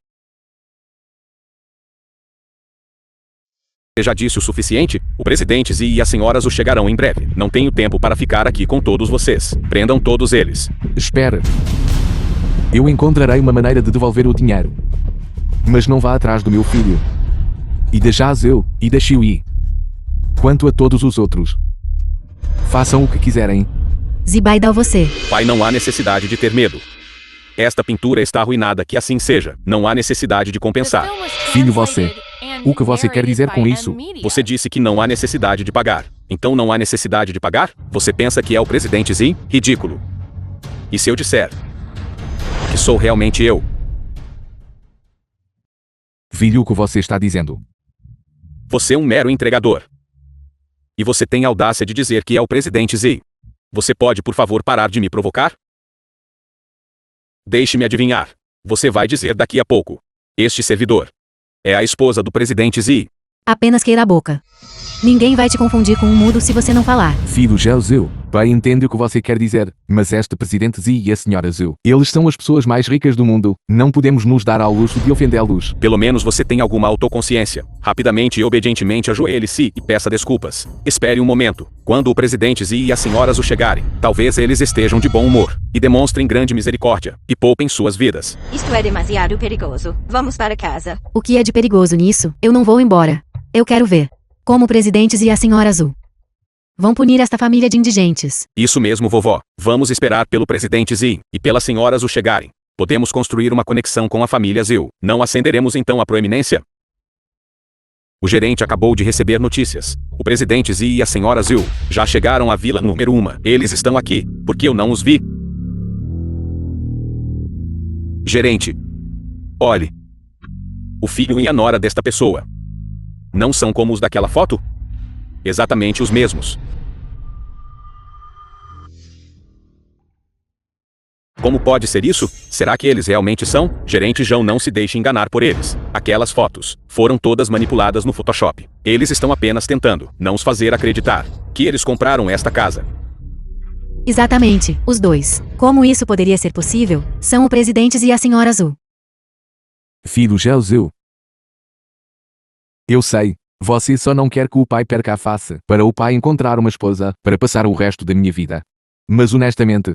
Já disse o suficiente? O presidente Zi e a senhora Zhu chegarão em breve. Não tenho tempo para ficar aqui com todos vocês. Prendam todos eles. Espera. Eu encontrarei uma maneira de devolver o dinheiro. Mas não vá atrás do meu filho. E da Zhao e da Xiui. Quanto a todos os outros, façam o que quiserem. Zibaidao, você. Pai, não há necessidade de ter medo. Esta pintura está arruinada, que assim seja. Não há necessidade de compensar. Filho, você. O que você quer dizer com isso? Você disse que não há necessidade de pagar. Então não há necessidade de pagar? Você pensa que é o presidente Zi? Ridículo. E se eu disser que sou realmente eu? Filho, o que você está dizendo? Você é um mero entregador. E você tem a audácia de dizer que é o presidente Zi. Você pode, por favor, parar de me provocar? Deixe-me adivinhar. Você vai dizer daqui a pouco. Este servidor é a esposa do presidente Zi. Apenas queira a boca. Ninguém vai te confundir com um mudo se você não falar. Filho Zhao, pai, entendo o que você quer dizer, mas este presidente Zi e a senhora Zhu, eles são as pessoas mais ricas do mundo. Não podemos nos dar ao luxo de ofendê-los. Pelo menos você tem alguma autoconsciência. Rapidamente e obedientemente ajoelhe-se e peça desculpas. Espere um momento. Quando o presidente Zi e a senhora Zhu chegarem, talvez eles estejam de bom humor e demonstrem grande misericórdia e poupem suas vidas. Isto é demasiado perigoso. Vamos para casa. O que é de perigoso nisso? Eu não vou embora. Eu quero ver como o presidente e a senhora Zhu vão punir esta família de indigentes. Isso mesmo, vovó. Vamos esperar pelo presidente Zi e pela senhora Zhu chegarem. Podemos construir uma conexão com a família Zhu. Não acenderemos então a proeminência? O gerente acabou de receber notícias. O presidente Zi e a senhora Zhu já chegaram à vila número 1. Eles estão aqui. Por que eu não os vi? Gerente. Olhe. O filho e a nora desta pessoa não são como os daquela foto? Exatamente os mesmos. Como pode ser isso? Será que eles realmente são? Gerente João, não se deixe enganar por eles. Aquelas fotos foram todas manipuladas no Photoshop. Eles estão apenas tentando não os fazer acreditar que eles compraram esta casa. Exatamente, os dois. Como isso poderia ser possível? São o presidente e a senhora Zhu. Filho Zhao. Eu sei. Você só não quer que o pai perca a face, para o pai encontrar uma esposa, para passar o resto da minha vida. Mas honestamente,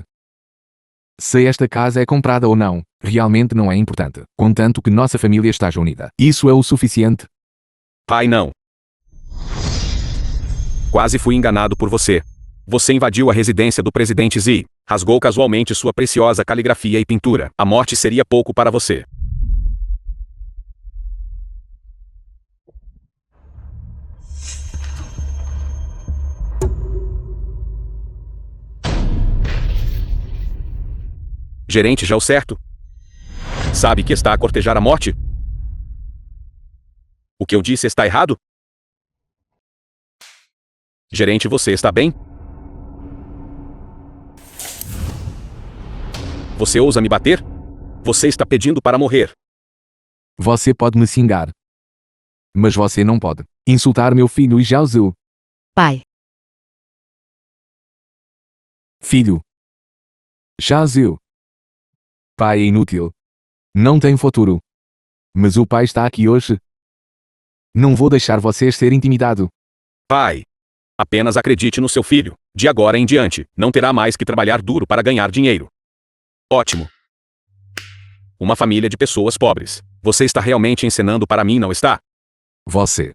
se esta casa é comprada ou não, realmente não é importante, contanto que nossa família esteja unida. Isso é o suficiente. Pai, não. Quase fui enganado por você. Você invadiu a residência do presidente Z. Rasgou casualmente sua preciosa caligrafia e pintura. A morte seria pouco para você. Gerente já o certo? Sabe que está a cortejar a morte? O que eu disse está errado? Gerente, você está bem? Você ousa me bater? Você está pedindo para morrer. Você pode me xingar. Mas você não pode insultar meu filho e Jiaozu. Pai. Filho. Jiaozu. Pai é inútil. Não tem futuro. Mas o pai está aqui hoje. Não vou deixar você ser intimidado. Pai. Apenas acredite no seu filho. De agora em diante, não terá mais que trabalhar duro para ganhar dinheiro. Ótimo. Uma família de pessoas pobres. Você está realmente encenando para mim, não está? Você.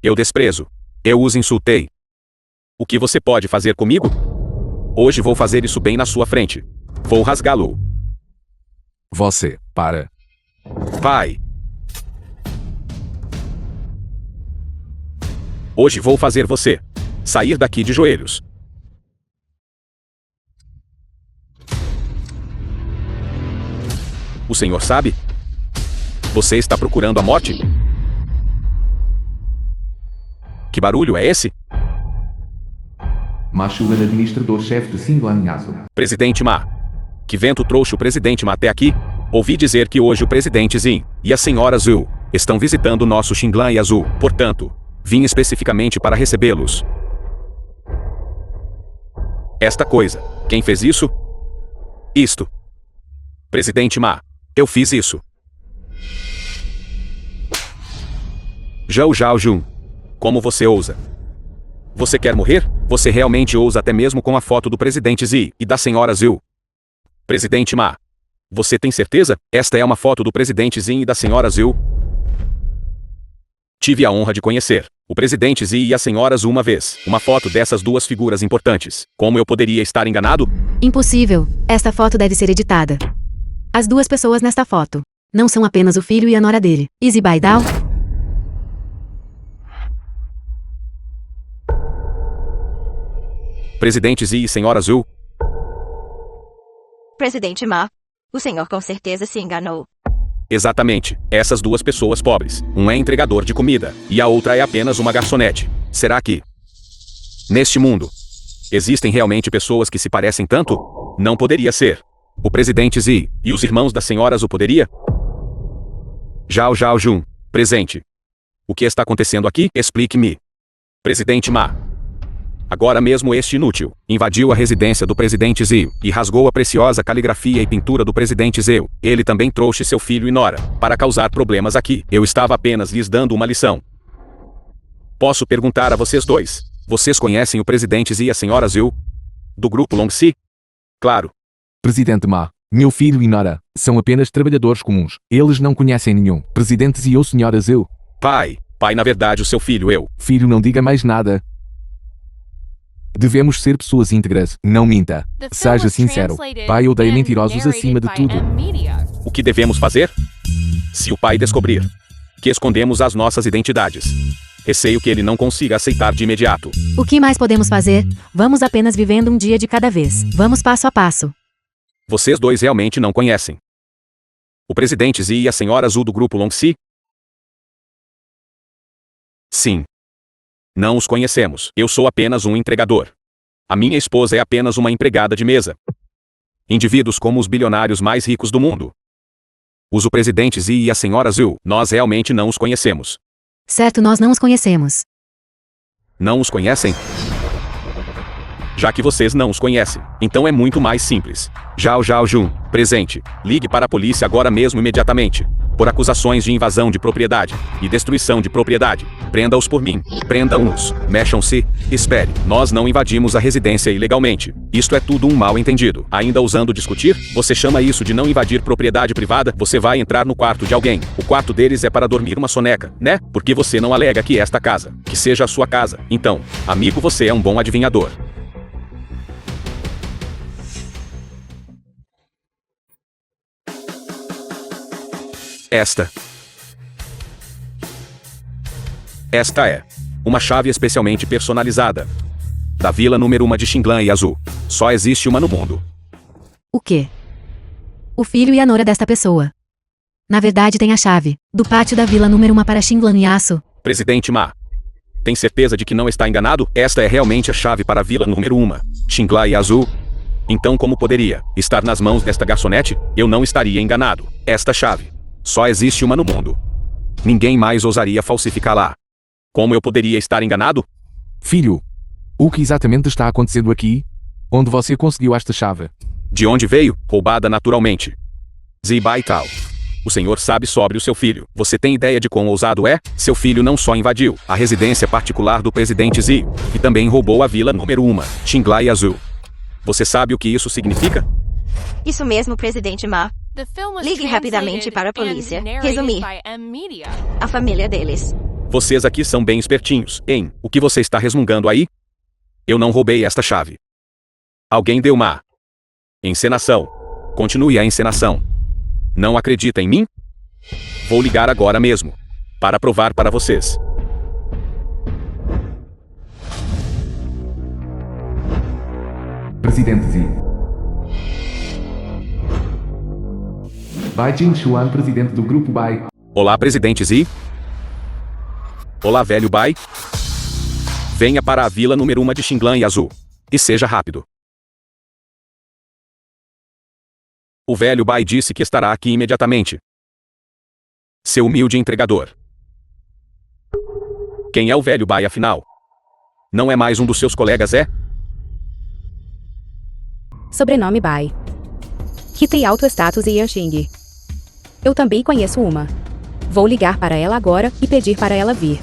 Eu desprezo. Eu os insultei. O que você pode fazer comigo? Hoje vou fazer isso bem na sua frente. Vou rasgá-lo. Você, para. Pai. Hoje vou fazer você sair daqui de joelhos. O senhor sabe? Você está procurando a morte? Que barulho é esse? Machuga administrador-chefe de Xinguanhazo. Presidente Ma. Que vento trouxe o presidente Ma até aqui? Ouvi dizer que hoje o presidente Zin e a senhora Zhu estão visitando nosso Xinglan e Azul. Portanto, vim especificamente para recebê-los. Esta coisa. Quem fez isso? Isto. Presidente Ma. Eu fiz isso. Zhao Zhaojun. Como você ousa? Você quer morrer? Você realmente ousa até mesmo com a foto do presidente Zi e da senhora Zhu. Presidente Ma. Você tem certeza? Esta é uma foto do presidente Zi e da senhora Zhu? Tive a honra de conhecer o presidente Zi e a senhora Zhu uma vez. Uma foto dessas duas figuras importantes. Como eu poderia estar enganado? Impossível. Esta foto deve ser editada. As duas pessoas nesta foto não são apenas o filho e a nora dele. Easy Baidao? Presidente Zi e senhora Zhu? Presidente Ma. O senhor com certeza se enganou. Exatamente. Essas duas pessoas pobres. Um é entregador de comida e a outra é apenas uma garçonete. Será que neste mundo existem realmente pessoas que se parecem tanto? Não poderia ser. O presidente Zi e os irmãos da senhora Zhu poderia? Zhao Zhaojun. Presente. O que está acontecendo aqui? Explique-me. Presidente Ma. Agora mesmo este inútil invadiu a residência do presidente Zi e rasgou a preciosa caligrafia e pintura do presidente Zeu. Ele também trouxe seu filho e nora para causar problemas aqui. Eu estava apenas lhes dando uma lição. Posso perguntar a vocês dois. Vocês conhecem o presidente Zi e a senhora Zhu? Do grupo Longxi? Claro. Presidente Ma. Meu filho e nora são apenas trabalhadores comuns. Eles não conhecem nenhum. Presidente Zi ou senhora Zhu. Pai. Pai, na verdade, o seu filho, eu. Filho, não diga mais nada. Devemos ser pessoas íntegras. Não minta. Seja sincero. Pai odeia mentirosos acima de tudo. O que devemos fazer? Se o pai descobrir que escondemos as nossas identidades, receio que ele não consiga aceitar de imediato. O que mais podemos fazer? Vamos apenas vivendo um dia de cada vez. Vamos passo a passo. Vocês dois realmente não conhecem o presidente Zi e a senhora Zhu do grupo Longxi? Sim. Não os conhecemos. Eu sou apenas um entregador. A minha esposa é apenas uma empregada de mesa. Indivíduos como os bilionários mais ricos do mundo. O presidente Zi e a senhora Zhu, nós realmente não os conhecemos. Certo, nós não os conhecemos. Não os conhecem? já que vocês não os conhecem. Então é muito mais simples. Zhao Jun, presente. Ligue para a polícia agora mesmo imediatamente. Por acusações de invasão de propriedade e destruição de propriedade. Prenda-os por mim. Prendam-nos. Mexam-se. Espere. Nós não invadimos a residência ilegalmente. Isto é tudo um mal-entendido. Ainda ousando discutir? Você chama isso de não invadir propriedade privada? Você vai entrar no quarto de alguém. O quarto deles é para dormir uma soneca, né? Porque você não alega que esta casa, que seja a sua casa. Então, amigo, você é um bom adivinhador. Esta é uma chave especialmente personalizada da vila número 1 de Xinglan e Azul. Só existe uma no mundo. O quê? O filho e a nora desta pessoa. Na verdade tem a chave do pátio da vila número 1 para Xinglan e Aço. Presidente Ma, tem certeza de que não está enganado? Esta é realmente a chave para a vila número 1, Xinglan e Azul. Então como poderia estar nas mãos desta garçonete? Eu não estaria enganado. Esta chave só existe uma no mundo. Ninguém mais ousaria falsificá-la. Como eu poderia estar enganado? Filho, o que exatamente está acontecendo aqui? Onde você conseguiu esta chave? De onde veio? Roubada naturalmente. Zibai Tal. O senhor sabe sobre o seu filho. Você tem ideia de quão ousado é? Seu filho não só invadiu a residência particular do presidente Zi, e também roubou a vila número 1, Xinglan e Azul. Você sabe o que isso significa? Isso mesmo, presidente Ma. The film was Ligue rapidamente translated para a and polícia. narrated Resumir. by M Media. A família deles. Vocês aqui são bem espertinhos, hein? O que você está resmungando aí? Eu não roubei esta chave. Alguém deu uma encenação. Continue a encenação. Não acredita em mim? Vou ligar agora mesmo para provar para vocês. Presidente Zi. Bai Jingshuan, presidente do Grupo Bai. Olá, presidente Zi. Olá, velho Bai. Venha para a vila número 1 de Xinglan e Azul. E seja rápido. O velho Bai disse que estará aqui imediatamente. Seu humilde entregador. Quem é o velho Bai afinal? Não é mais um dos seus colegas, é? Sobrenome Bai. Que tem alto status em Yaxing. Eu também conheço uma. Vou ligar para ela agora e pedir para ela vir.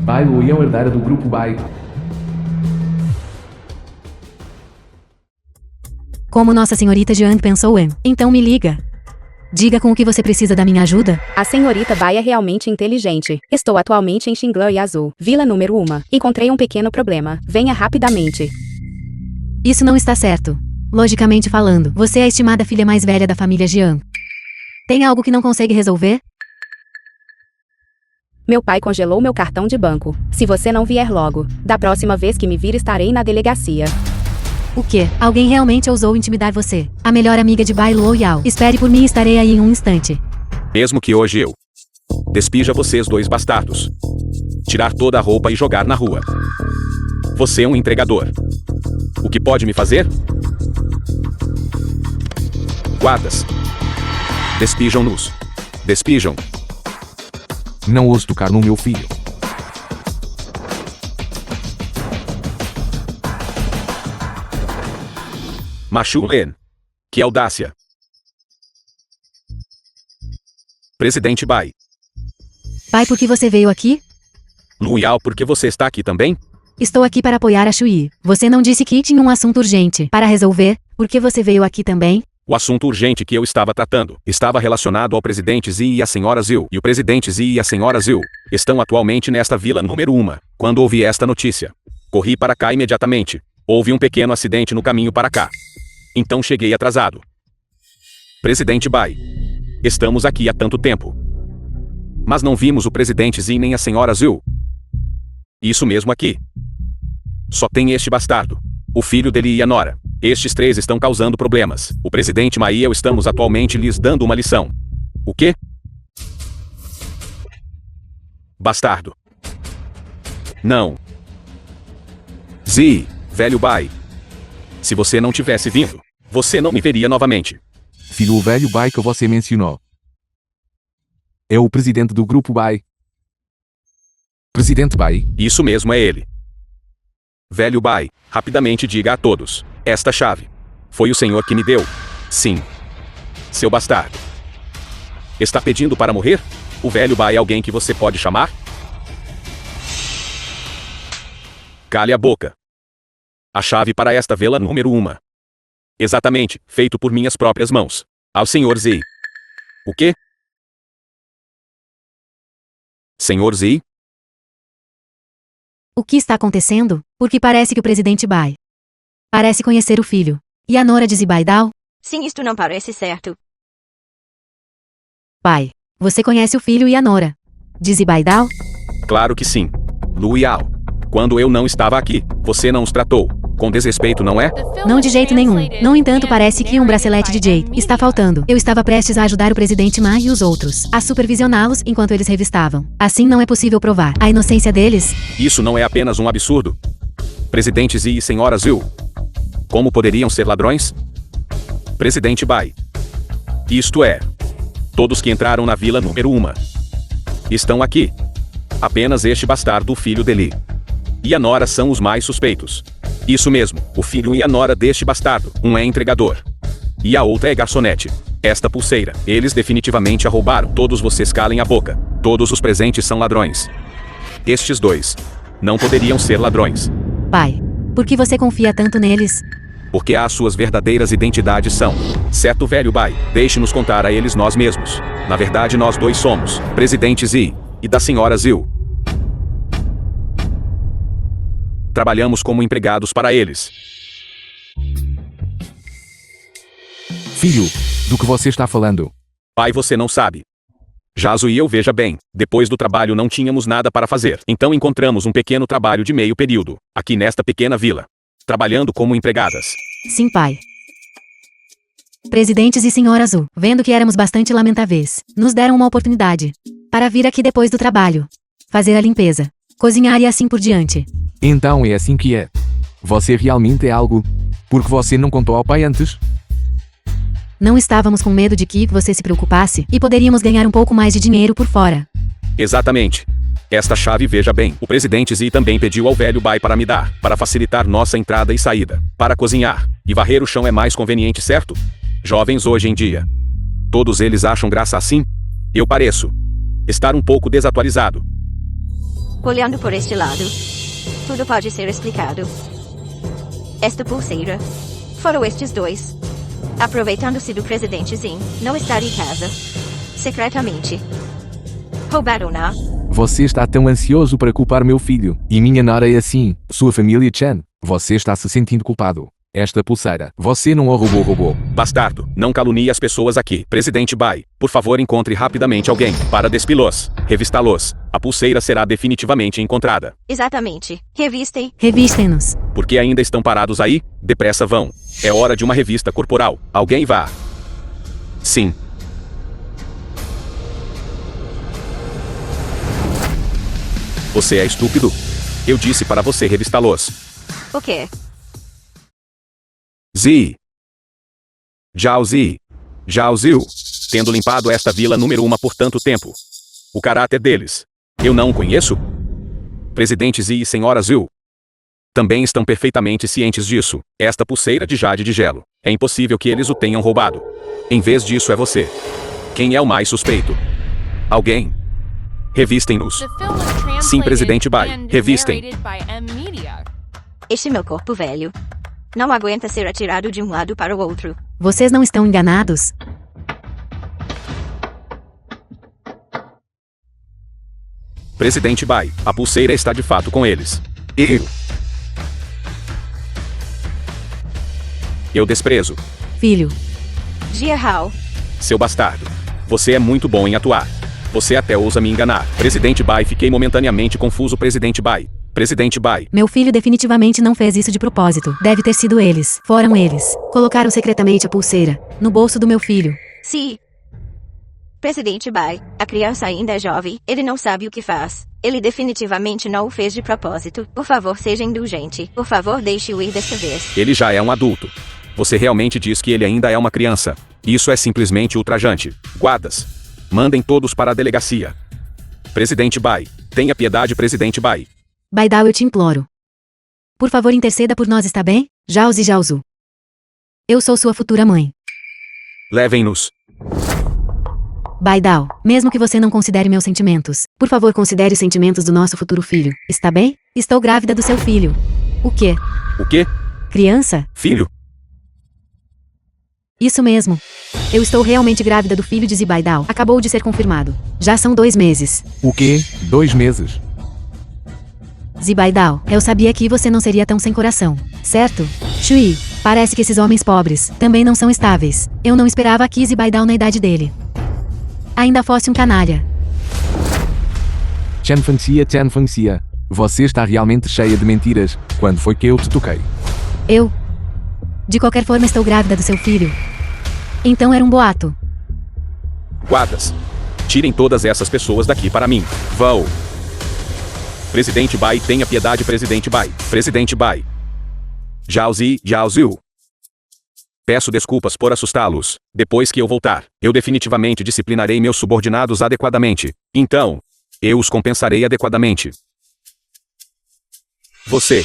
Bai Luião, herdeira do Grupo Bai. Como Nossa Senhorita Jiang pensou em. Então me liga. Diga com o que você precisa da minha ajuda. A senhorita Bai é realmente inteligente. Estou atualmente em Xinglan e Azul, vila número 1. Encontrei um pequeno problema. Venha rapidamente. Isso não está certo. Logicamente falando, você é a estimada filha mais velha da família Jiang. Tem algo que não consegue resolver? Meu pai congelou meu cartão de banco. Se você não vier logo, da próxima vez que me vir estarei na delegacia. O quê? Alguém realmente ousou intimidar você? A melhor amiga de Bai Luo Yao. Espere por mim, estarei aí em um instante. Mesmo que hoje eu despija vocês dois bastardos. Tirar toda a roupa e jogar na rua. Você é um entregador. O que pode me fazer? Guardas. Despijam-nos. Despijam. Não ouso tocar no meu filho. Machu Len. Que audácia. Presidente Bai. Pai, por que você veio aqui? Lu Yao, por que você está aqui também? Estou aqui para apoiar a Shui. Você não disse que tinha um assunto urgente para resolver? Por que você veio aqui também? O assunto urgente que eu estava tratando estava relacionado ao presidente Zi e à senhora Zil. E o presidente Zi e a senhora Zil estão atualmente nesta vila número 1. Quando ouvi esta notícia, corri para cá imediatamente. Houve um pequeno acidente no caminho para cá. Então cheguei atrasado. Presidente Bai. Estamos aqui há tanto tempo. Mas não vimos o presidente Zi nem a senhora Zil. Isso mesmo aqui. Só tem este bastardo. O filho dele e a nora. Estes três estão causando problemas. O presidente Ma e eu estamos atualmente lhes dando uma lição. O quê? Bastardo. Não. Zi, velho Bai. Se você não tivesse vindo, você não me veria novamente. Filho, o velho Bai que você mencionou. É o presidente do Grupo Bai. Presidente Bai. Isso mesmo, é ele. Velho Bai, rapidamente diga a todos. Esta chave. Foi o senhor que me deu. Sim. Seu bastardo. Está pedindo para morrer? O velho Bai é alguém que você pode chamar? Cale a boca. A chave para esta vela número 1. Exatamente, feito por minhas próprias mãos. Ao Sr. Z. O quê? Sr. Z? O que está acontecendo? Porque parece que o presidente Bai parece conhecer o filho. E a nora de Zibaidal? Sim, isto não parece certo. Pai, você conhece o filho e a nora de Zibaidal? Claro que sim. Lu Yao. Quando eu não estava aqui, você não os tratou com desrespeito, não é? Não de jeito nenhum. No entanto, parece que um bracelete de Jade está faltando. Eu estava prestes a ajudar o presidente Ma e os outros a supervisioná-los enquanto eles revistavam. Assim não é possível provar a inocência deles. Isso não é apenas um absurdo. Presidente Zi e Senhora Zhu. Como poderiam ser ladrões? Presidente Bai. Isto é, todos que entraram na vila número 1 estão aqui. Apenas este bastardo, o filho dele. E a nora são os mais suspeitos. Isso mesmo, o filho e a nora deste bastardo. Um é entregador. E a outra é garçonete. Esta pulseira, eles definitivamente a roubaram. Todos vocês calem a boca. Todos os presentes são ladrões. Estes dois não poderiam ser ladrões. Pai, por que você confia tanto neles? Porque as suas verdadeiras identidades são. Certo, velho Bai, deixe-nos contar a eles nós mesmos. Na verdade, nós dois somos Presidente Zi e da Senhora Zhu. Trabalhamos como empregados para eles. Filho, do que você está falando? Pai, você não sabe. Jazu e eu, veja bem, depois do trabalho não tínhamos nada para fazer. Então encontramos um pequeno trabalho de meio período, aqui nesta pequena vila. Trabalhando como empregadas. Sim, pai. Presidentes e Senhora Zhu, vendo que éramos bastante lamentáveis, nos deram uma oportunidade para vir aqui depois do trabalho, fazer a limpeza, cozinhar e assim por diante. Então é assim que é. Você realmente é algo? Porque você não contou ao pai antes? Não estávamos com medo de que você se preocupasse e poderíamos ganhar um pouco mais de dinheiro por fora. Exatamente. Esta chave, veja bem, o presidente Zi também pediu ao velho Bai para me dar, para facilitar nossa entrada e saída, para cozinhar, e varrer o chão é mais conveniente, certo? Jovens hoje em dia. Todos eles acham graça assim? Eu pareço estar um pouco desatualizado. Olhando por este lado, tudo pode ser explicado. Esta pulseira. Foram estes dois. Aproveitando-se do presidente Zi não estar em casa. Secretamente. Roubaram-na. Você está tão ansioso para culpar meu filho. E minha nora é assim. Sua família Chen. Você está se sentindo culpado. Esta pulseira. Você não a roubou. Bastardo, não calunie as pessoas aqui. Presidente Bai, por favor encontre rapidamente alguém para despilô-los, revistá-los. A pulseira será definitivamente encontrada. Exatamente. Revistem. Revistem-nos. Por que ainda estão parados aí? Depressa vão. É hora de uma revista corporal. Alguém vá. Sim. Você é estúpido? Eu disse para você revistá-los. O quê? Zi. Zhao Zi. Zhao Ziu. Tendo limpado esta vila número 1 por tanto tempo. O caráter deles. Eu não o conheço? Presidente Zi e Senhora Zhu também estão perfeitamente cientes disso. Esta pulseira de jade de gelo. É impossível que eles o tenham roubado. Em vez disso é você. Quem é o mais suspeito? Alguém. Revistem-nos. Sim, Presidente Bai. Revistem. Este meu corpo velho não aguenta ser atirado de um lado para o outro. Vocês não estão enganados? Presidente Bai, a pulseira está de fato com eles. Eu desprezo. Filho. Jia Hao. Seu bastardo. Você é muito bom em atuar. Você até ousa me enganar. Presidente Bai, fiquei momentaneamente confuso. Presidente Bai. Presidente Bai. Meu filho definitivamente não fez isso de propósito. Deve ter sido eles. Foram eles. Colocaram secretamente a pulseira no bolso do meu filho. Sim. Presidente Bai, a criança ainda é jovem. Ele não sabe o que faz. Ele definitivamente não o fez de propósito. Por favor, seja indulgente. Por favor, deixe-o ir desta vez. Ele já é um adulto. Você realmente diz que ele ainda é uma criança. Isso é simplesmente ultrajante. Guardas. Mandem todos para a delegacia. Presidente Bai. Tenha piedade, Presidente Bai. Baidao, eu te imploro. Por favor, interceda por nós, está bem? Jaos e Jaozu. Eu sou sua futura mãe. Levem-nos. Baidao, mesmo que você não considere meus sentimentos, por favor, considere os sentimentos do nosso futuro filho, está bem? Estou grávida do seu filho. O quê? O quê? Criança? Filho? Isso mesmo. Eu estou realmente grávida do filho de Zibaidao. Acabou de ser confirmado. Já são 2 meses. O quê? 2 meses? Zibaidao, eu sabia que você não seria tão sem coração, certo? Shui, parece que esses homens pobres também não são estáveis. Eu não esperava aqui Zibaidao na idade dele. Ainda fosse um canalha. Chen Fengxia, você está realmente cheia de mentiras. Quando foi que eu te toquei? Eu? De qualquer forma, estou grávida do seu filho. Então era um boato. Guardas. Tirem todas essas pessoas daqui para mim. Vão. Presidente Bai, tenha piedade, Presidente Bai. Presidente Bai. Jaozu. Peço desculpas por assustá-los. Depois que eu voltar, eu definitivamente disciplinarei meus subordinados adequadamente. Então, eu os compensarei adequadamente. Você.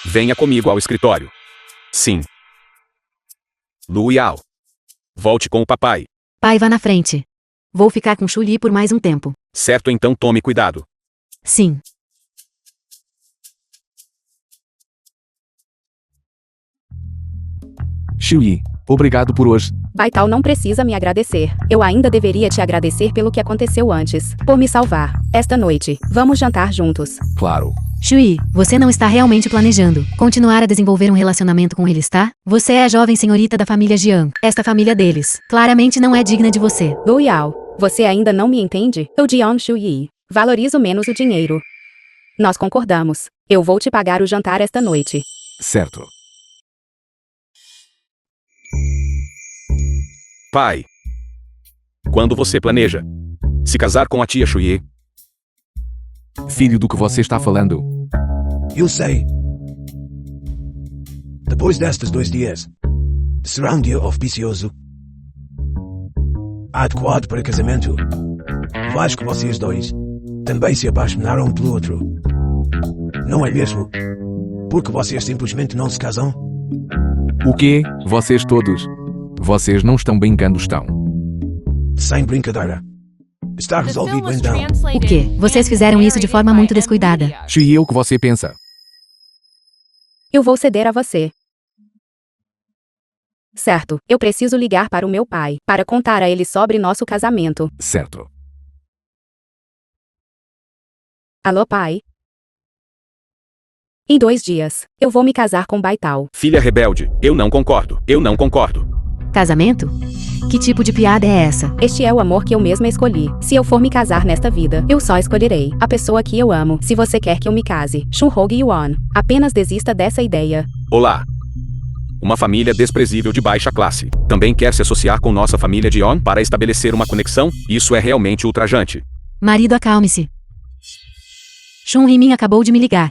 Venha comigo ao escritório. Sim. Lu Yao. Volte com o papai. Pai, vá na frente. Vou ficar com Shui por mais um tempo. Certo, então tome cuidado. Sim. Shui, obrigado por hoje. Baitao não precisa me agradecer. Eu ainda deveria te agradecer pelo que aconteceu antes. Por me salvar. Esta noite, vamos jantar juntos. Claro. Shui, você não está realmente planejando continuar a desenvolver um relacionamento com ele, está? Você é a jovem senhorita da família Jiang. Esta família deles claramente não é digna de você. Lu Yao, você ainda não me entende? Eu Jiang Shui. Valorizo menos o dinheiro. Nós concordamos. Eu vou te pagar o jantar esta noite. Certo. Pai. Quando você planeja se casar com a tia Shui? Filho, do que você está falando? Eu sei. Depois destes 2 dias, será um dia auspicioso. Adequado para casamento. Eu acho que vocês dois também se apaixonaram um pelo outro. Não é mesmo? Porque vocês simplesmente não se casam? O quê? Vocês todos? Vocês não estão brincando, estão? Sem brincadeira. Está The film resolvido was então. translated O quê? Vocês fizeram isso de forma muito descuidada. Shui, é o que você pensa? Eu vou ceder a você. Certo, eu preciso ligar para o meu pai, para contar a ele sobre nosso casamento. Certo. Alô, pai? Em 2 dias, eu vou me casar com Baitao. Filha rebelde, eu não concordo. Eu não concordo. Casamento? Que tipo de piada é essa? Este é o amor que eu mesma escolhi. Se eu for me casar nesta vida, eu só escolherei a pessoa que eu amo. Se você quer que eu me case, Shunhog Yuan, apenas desista dessa ideia. Olá. Uma família desprezível de baixa classe. Também quer se associar com nossa família de On para estabelecer uma conexão? Isso é realmente ultrajante. Marido, acalme-se. Shun Himin acabou de me ligar.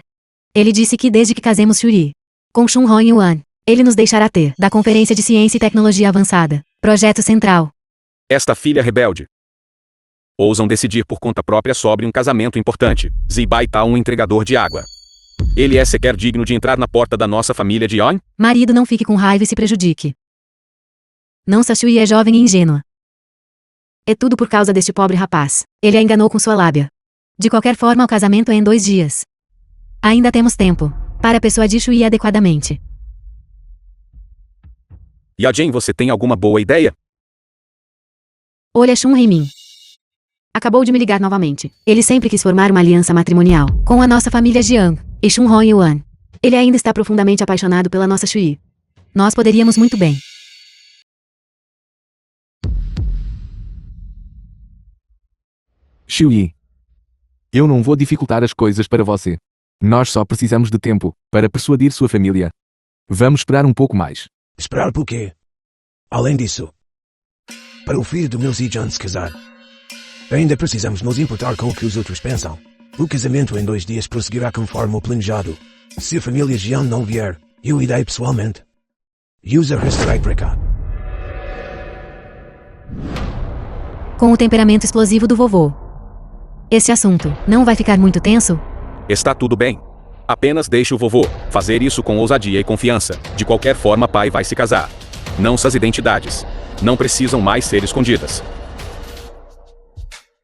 Ele disse que desde que casemos Shuri com Shun Hong Yuan, ele nos deixará ter da Conferência de Ciência e Tecnologia Avançada. Projeto Central. Esta filha rebelde. Ousam decidir por conta própria sobre um casamento importante. Zibai tá um entregador de água. Ele é sequer digno de entrar na porta da nossa família de On? Marido, não fique com raiva e se prejudique. Não, Shui é jovem e ingênua. É tudo por causa deste pobre rapaz. Ele a enganou com sua lábia. De qualquer forma, o casamento é em 2 dias. Ainda temos tempo para persuadir Shui adequadamente. Yajen, você tem alguma boa ideia? Olha, Shun Heimin. Acabou de me ligar novamente. Ele sempre quis formar uma aliança matrimonial com a nossa família Jiang e Shun Hong Yuan. Ele ainda está profundamente apaixonado pela nossa Shui. Nós poderíamos muito bem. Shui, eu não vou dificultar as coisas para você. Nós só precisamos de tempo para persuadir sua família. Vamos esperar um pouco mais. Esperar por quê? Além disso, para o filho do meu Zijan se casar, ainda precisamos nos importar com o que os outros pensam. O casamento em 2 dias prosseguirá conforme o planejado. Se a família Jian não vier, eu irei pessoalmente. User restarei para cá. Com o temperamento explosivo do vovô. Esse assunto não vai ficar muito tenso? Está tudo bem. Apenas deixe o vovô fazer isso com ousadia e confiança. De qualquer forma, pai vai se casar. Não suas identidades não precisam mais ser escondidas.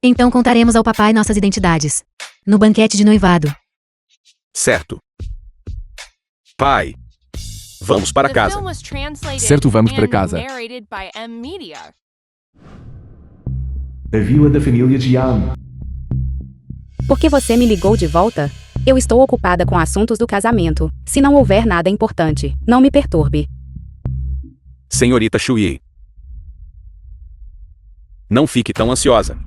Então contaremos ao papai nossas identidades. No banquete de noivado. Certo. Pai, vamos para The casa. film was translated Certo, vamos para and casa. narrated by M Media. A vila da família Jiang. Por que você me ligou de volta? Eu estou ocupada com assuntos do casamento. Se não houver nada importante, não me perturbe. Senhorita Shui. Não fique tão ansiosa.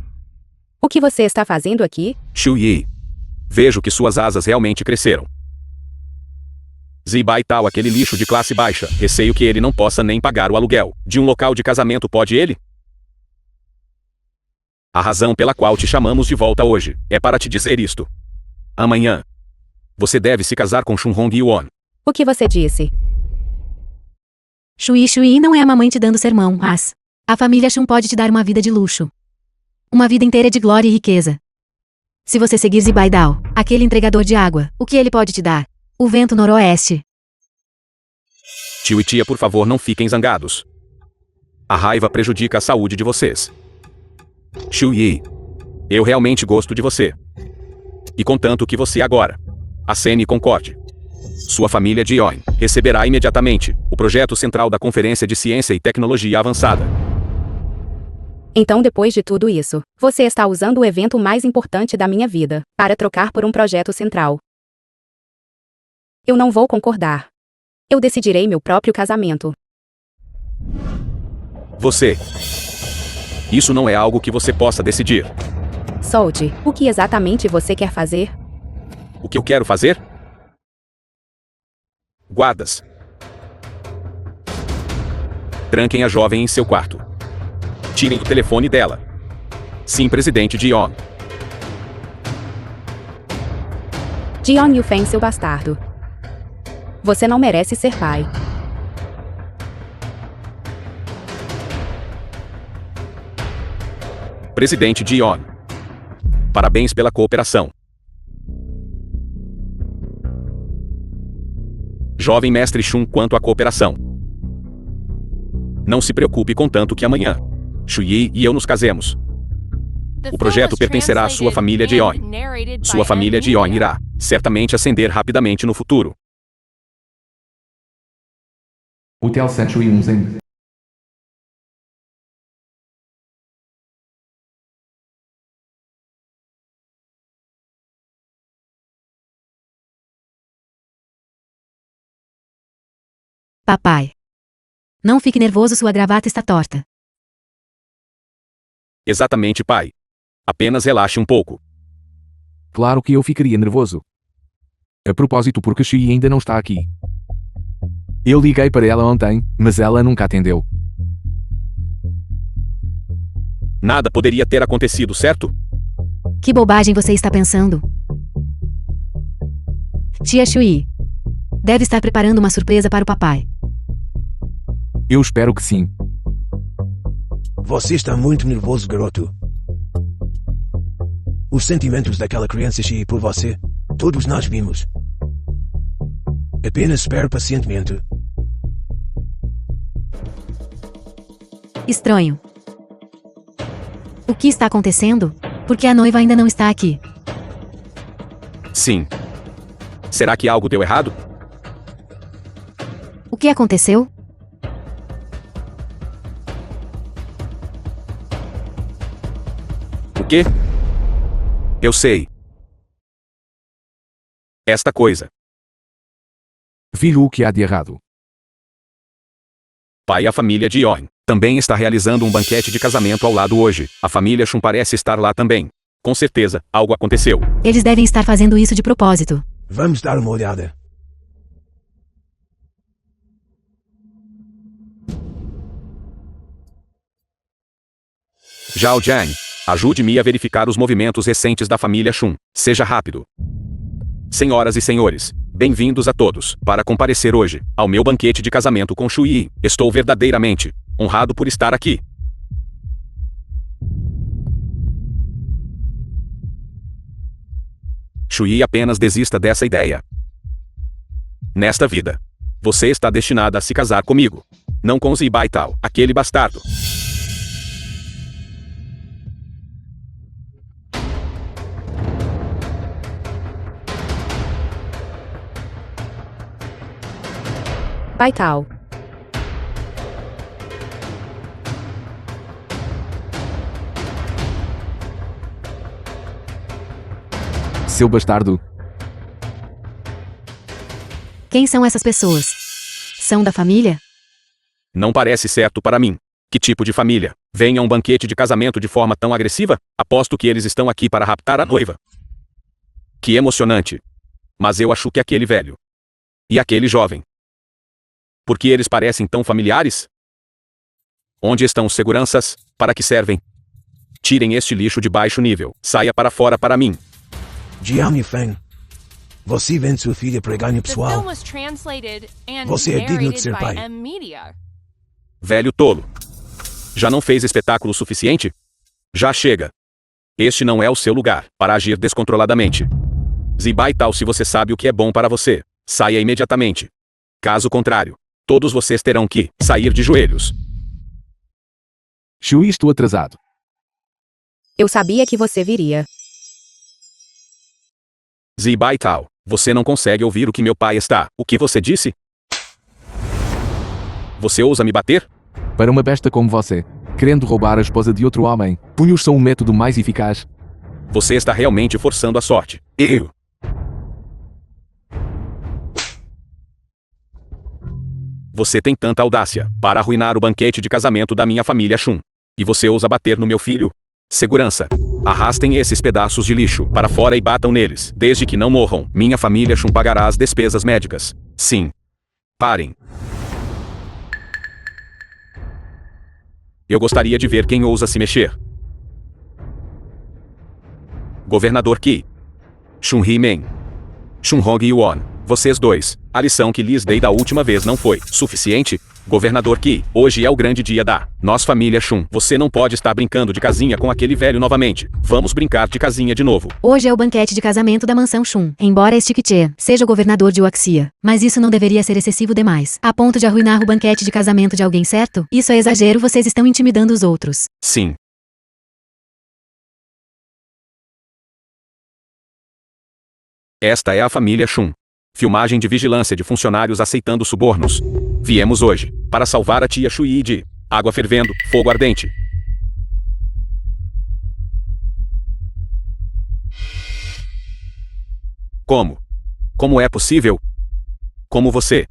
O que você está fazendo aqui? Shui. Vejo que suas asas realmente cresceram. Zibai tal aquele lixo de classe baixa. Receio que ele não possa nem pagar o aluguel. De um local de casamento pode ele? A razão pela qual te chamamos de volta hoje é para te dizer isto. Amanhã, você deve se casar com Shunhong Yuan. O que você disse? Shui não é a mamãe te dando sermão, mas a família Shun pode te dar uma vida de luxo. Uma vida inteira de glória e riqueza. Se você seguir Zibai Dao, aquele entregador de água, o que ele pode te dar? O vento noroeste. Tio e tia, por favor, não fiquem zangados. A raiva prejudica a saúde de vocês. Shui, eu realmente gosto de você. E contanto que você agora acene e concorde. Sua família Jion receberá imediatamente o projeto central da Conferência de Ciência e Tecnologia Avançada. Então, depois de tudo isso, você está usando o evento mais importante da minha vida para trocar por um projeto central. Eu não vou concordar. Eu decidirei meu próprio casamento. Você. Isso não é algo que você possa decidir. Solte, o que exatamente você quer fazer? O que eu quero fazer? Guardas. Tranquem a jovem em seu quarto. Tirem o telefone dela. Sim, presidente Jion. Jion Yufeng, seu bastardo. Você não merece ser pai. Presidente Jion. Parabéns pela cooperação. Jovem mestre Shun, quanto à cooperação. Não se preocupe contanto que amanhã Shui e eu nos casemos. O projeto pertencerá à sua família Jion. Sua família Jion irá certamente ascender rapidamente no futuro. Hotel Century Unzen. Papai. Não fique nervoso, sua gravata está torta. Exatamente, pai. Apenas relaxe um pouco. Claro que eu ficaria nervoso. A propósito, porque Shui ainda não está aqui. Eu liguei para ela ontem, mas ela nunca atendeu. Nada poderia ter acontecido, certo? Que bobagem você está pensando? Tia Shui. Deve estar preparando uma surpresa para o papai. Eu espero que sim. Você está muito nervoso, garoto. Os sentimentos daquela criança Xi por você, todos nós vimos. Apenas espere pacientemente. Estranho. O que está acontecendo? Por que a noiva ainda não está aqui? Sim. Será que algo deu errado? O que aconteceu? O quê? Eu sei. Esta coisa. Filho, o que há de errado? Pai, a família Jion também está realizando um banquete de casamento ao lado hoje. A família Shun parece estar lá também. Com certeza, algo aconteceu. Eles devem estar fazendo isso de propósito. Vamos dar uma olhada. Zhao Jiang, ajude-me a verificar os movimentos recentes da família Shun. Seja rápido. Senhoras e senhores, bem-vindos a todos para comparecer hoje ao meu banquete de casamento com Shui. Estou verdadeiramente honrado por estar aqui. Shui, apenas desista dessa ideia. Nesta vida, você está destinada a se casar comigo. Não com Zi Baital, aquele bastardo. Baital. Seu bastardo. Quem são essas pessoas? São da família? Não parece certo para mim. Que tipo de família? Vem a um banquete de casamento de forma tão agressiva? Aposto que eles estão aqui para raptar a noiva. Que emocionante. Mas eu acho que aquele velho. E aquele jovem. Por que eles parecem tão familiares? Onde estão os seguranças? Para que servem? Tirem este lixo de baixo nível. Saia para fora para mim. Jiang Yufeng. Você vende sua filha para ganho The film pessoal. was translated and Você é digno de narrated ser by pai. M Media. Velho tolo. Já não fez espetáculo suficiente? Já chega. Este não é o seu lugar para agir descontroladamente. Zi Baital, se você sabe o que é bom para você, saia imediatamente. Caso contrário, todos vocês terão que sair de joelhos. Shui, estou atrasado. Eu sabia que você viria. Zi Baital, você não consegue ouvir o que meu pai está. O que você disse? Você ousa me bater? Para uma besta como você, querendo roubar a esposa de outro homem, punhos são o método mais eficaz. Você está realmente forçando a sorte. Eu. Você tem tanta audácia para arruinar o banquete de casamento da minha família Shun. E você ousa bater no meu filho? Segurança. Arrastem esses pedaços de lixo para fora e batam neles. Desde que não morram, minha família Shun pagará as despesas médicas. Sim. Parem. Eu gostaria de ver quem ousa se mexer. Governador Qi. Shun Hi-men. Shun Hong Yuan. Vocês dois. A lição que lhes dei da última vez não foi suficiente? Governador Qi, hoje é o grande dia da nossa família Shun. Você não pode estar brincando de casinha com aquele velho novamente. Vamos brincar de casinha de novo. Hoje é o banquete de casamento da mansão Shun. Embora este Kiche seja o governador de Waxia, mas isso não deveria ser excessivo demais, a ponto de arruinar o banquete de casamento de alguém, certo? Isso é exagero, vocês estão intimidando os outros. Sim. Esta é a família Shun. Filmagem de vigilância de funcionários aceitando subornos. Viemos hoje para salvar a tia Shui de água fervendo, fogo ardente. Como? Como é possível? Como você?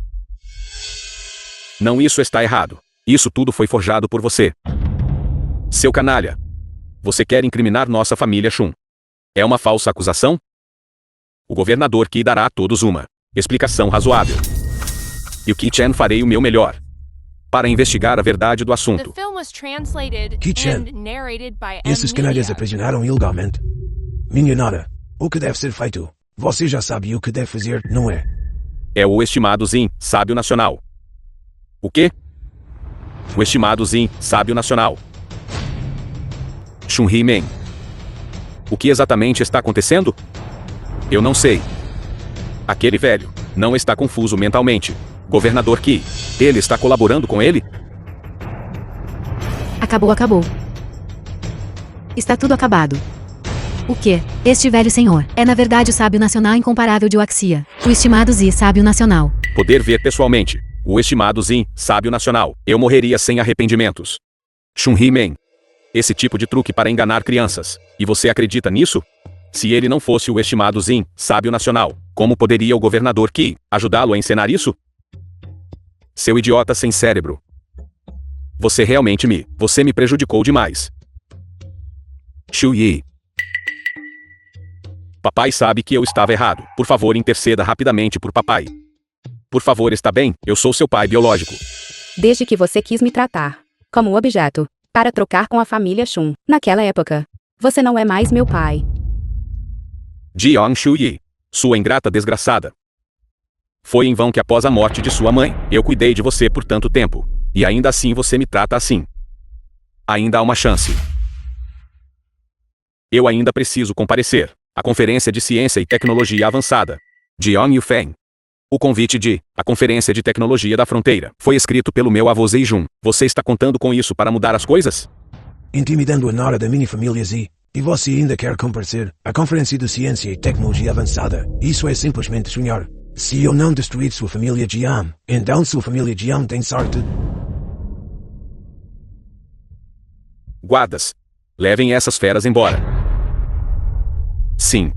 Não, isso está errado. Isso tudo foi forjado por você. Seu canalha. Você quer incriminar nossa família Shun. É uma falsa acusação? O governador Qi dará a todos uma explicação razoável. E o Qi Chen farei o meu melhor para investigar a verdade do The assunto. film was translated Qi Chen. and narrated by M Esses canalhas Media. aprisionaram ilegalmente. Minha nora, o que deve ser feito? Você já sabe o que deve fazer, não é? É o estimado Zin, sábio nacional. O quê? O estimado Zin, sábio nacional. Shun Hi-men. O que exatamente está acontecendo? Eu não sei. Aquele velho não está confuso mentalmente. Governador Qi, ele está colaborando com ele? Acabou. Está tudo acabado. O quê? Este velho senhor é na verdade o sábio nacional incomparável de Waxia. O estimado Zi, sábio nacional. Poder ver pessoalmente. O estimado Zin, sábio nacional. Eu morreria sem arrependimentos. Shun Hi-men. Esse tipo de truque para enganar crianças. E você acredita nisso? Se ele não fosse o estimado Zin, sábio nacional, como poderia o governador Qi ajudá-lo a encenar isso? Seu idiota sem cérebro. Você realmente Você me prejudicou demais. Shu Yi. Papai sabe que eu estava errado. Por favor, interceda rapidamente por papai. Por favor, está bem? Eu sou seu pai biológico. Desde que você quis me tratar como objeto para trocar com a família Shun, naquela época, você não é mais meu pai. Jiang Shuyi, sua ingrata desgraçada. Foi em vão que após a morte de sua mãe, eu cuidei de você por tanto tempo. E ainda assim você me trata assim. Ainda há uma chance. Eu ainda preciso comparecer à Conferência de Ciência e Tecnologia Avançada. Jiang Yufeng. O convite a Conferência de Tecnologia da Fronteira foi escrito pelo meu avô Zeijun. Você está contando com isso para mudar as coisas? Intimidando a nora da minha família Z. E você ainda quer comparecer à Conferência de Ciência e Tecnologia Avançada? Isso é simplesmente sonhar. Se eu não destruir sua família Jiang, então sua família Jiang tem sorte. Guardas, levem essas feras embora. Sim.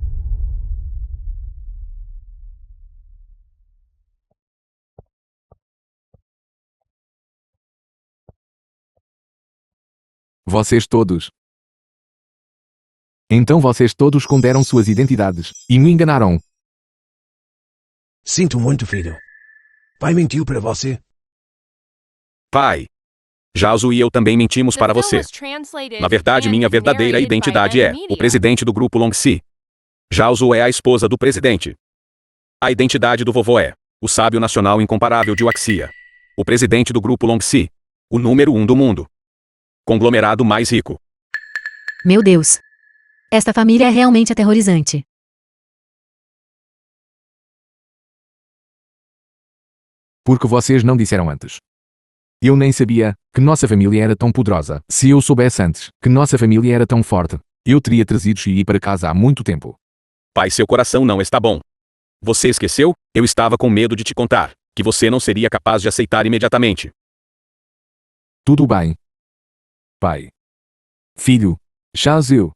Vocês todos. Então vocês todos esconderam suas identidades e me enganaram. Sinto muito, filho. Pai mentiu para você? Pai. Jaozu e eu também mentimos para você. Na verdade, minha verdadeira identidade é o presidente do grupo Longxi. Jaozu é a esposa do presidente. A identidade do vovô é o sábio nacional incomparável de Waxia. O presidente do grupo Longxi. O número 1 do mundo. Conglomerado mais rico. Meu Deus. Esta família é realmente aterrorizante. Porque vocês não disseram antes. Eu nem sabia que nossa família era tão poderosa. Se eu soubesse antes que nossa família era tão forte, eu teria trazido Xi para casa há muito tempo. Pai, seu coração não está bom. Você esqueceu? Eu estava com medo de te contar que você não seria capaz de aceitar imediatamente. Tudo bem. Pai. Filho. Xiaozu.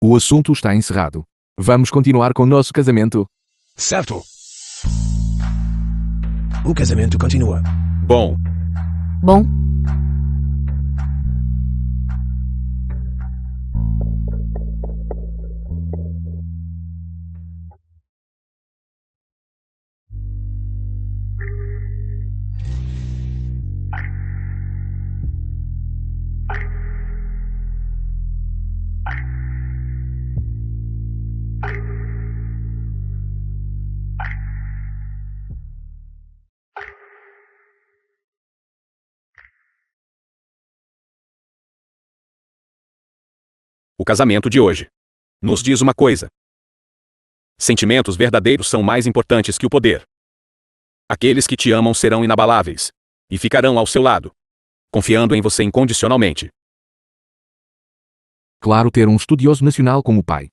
O assunto está encerrado. Vamos continuar com nosso casamento. Certo. O casamento continua. Bom. Bom, O casamento de hoje nos diz uma coisa. Sentimentos verdadeiros são mais importantes que o poder. Aqueles que te amam serão inabaláveis e ficarão ao seu lado, confiando em você incondicionalmente. Claro, ter um estudioso nacional como pai.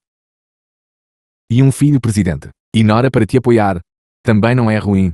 E um filho presidente. E nora para te apoiar. Também não é ruim.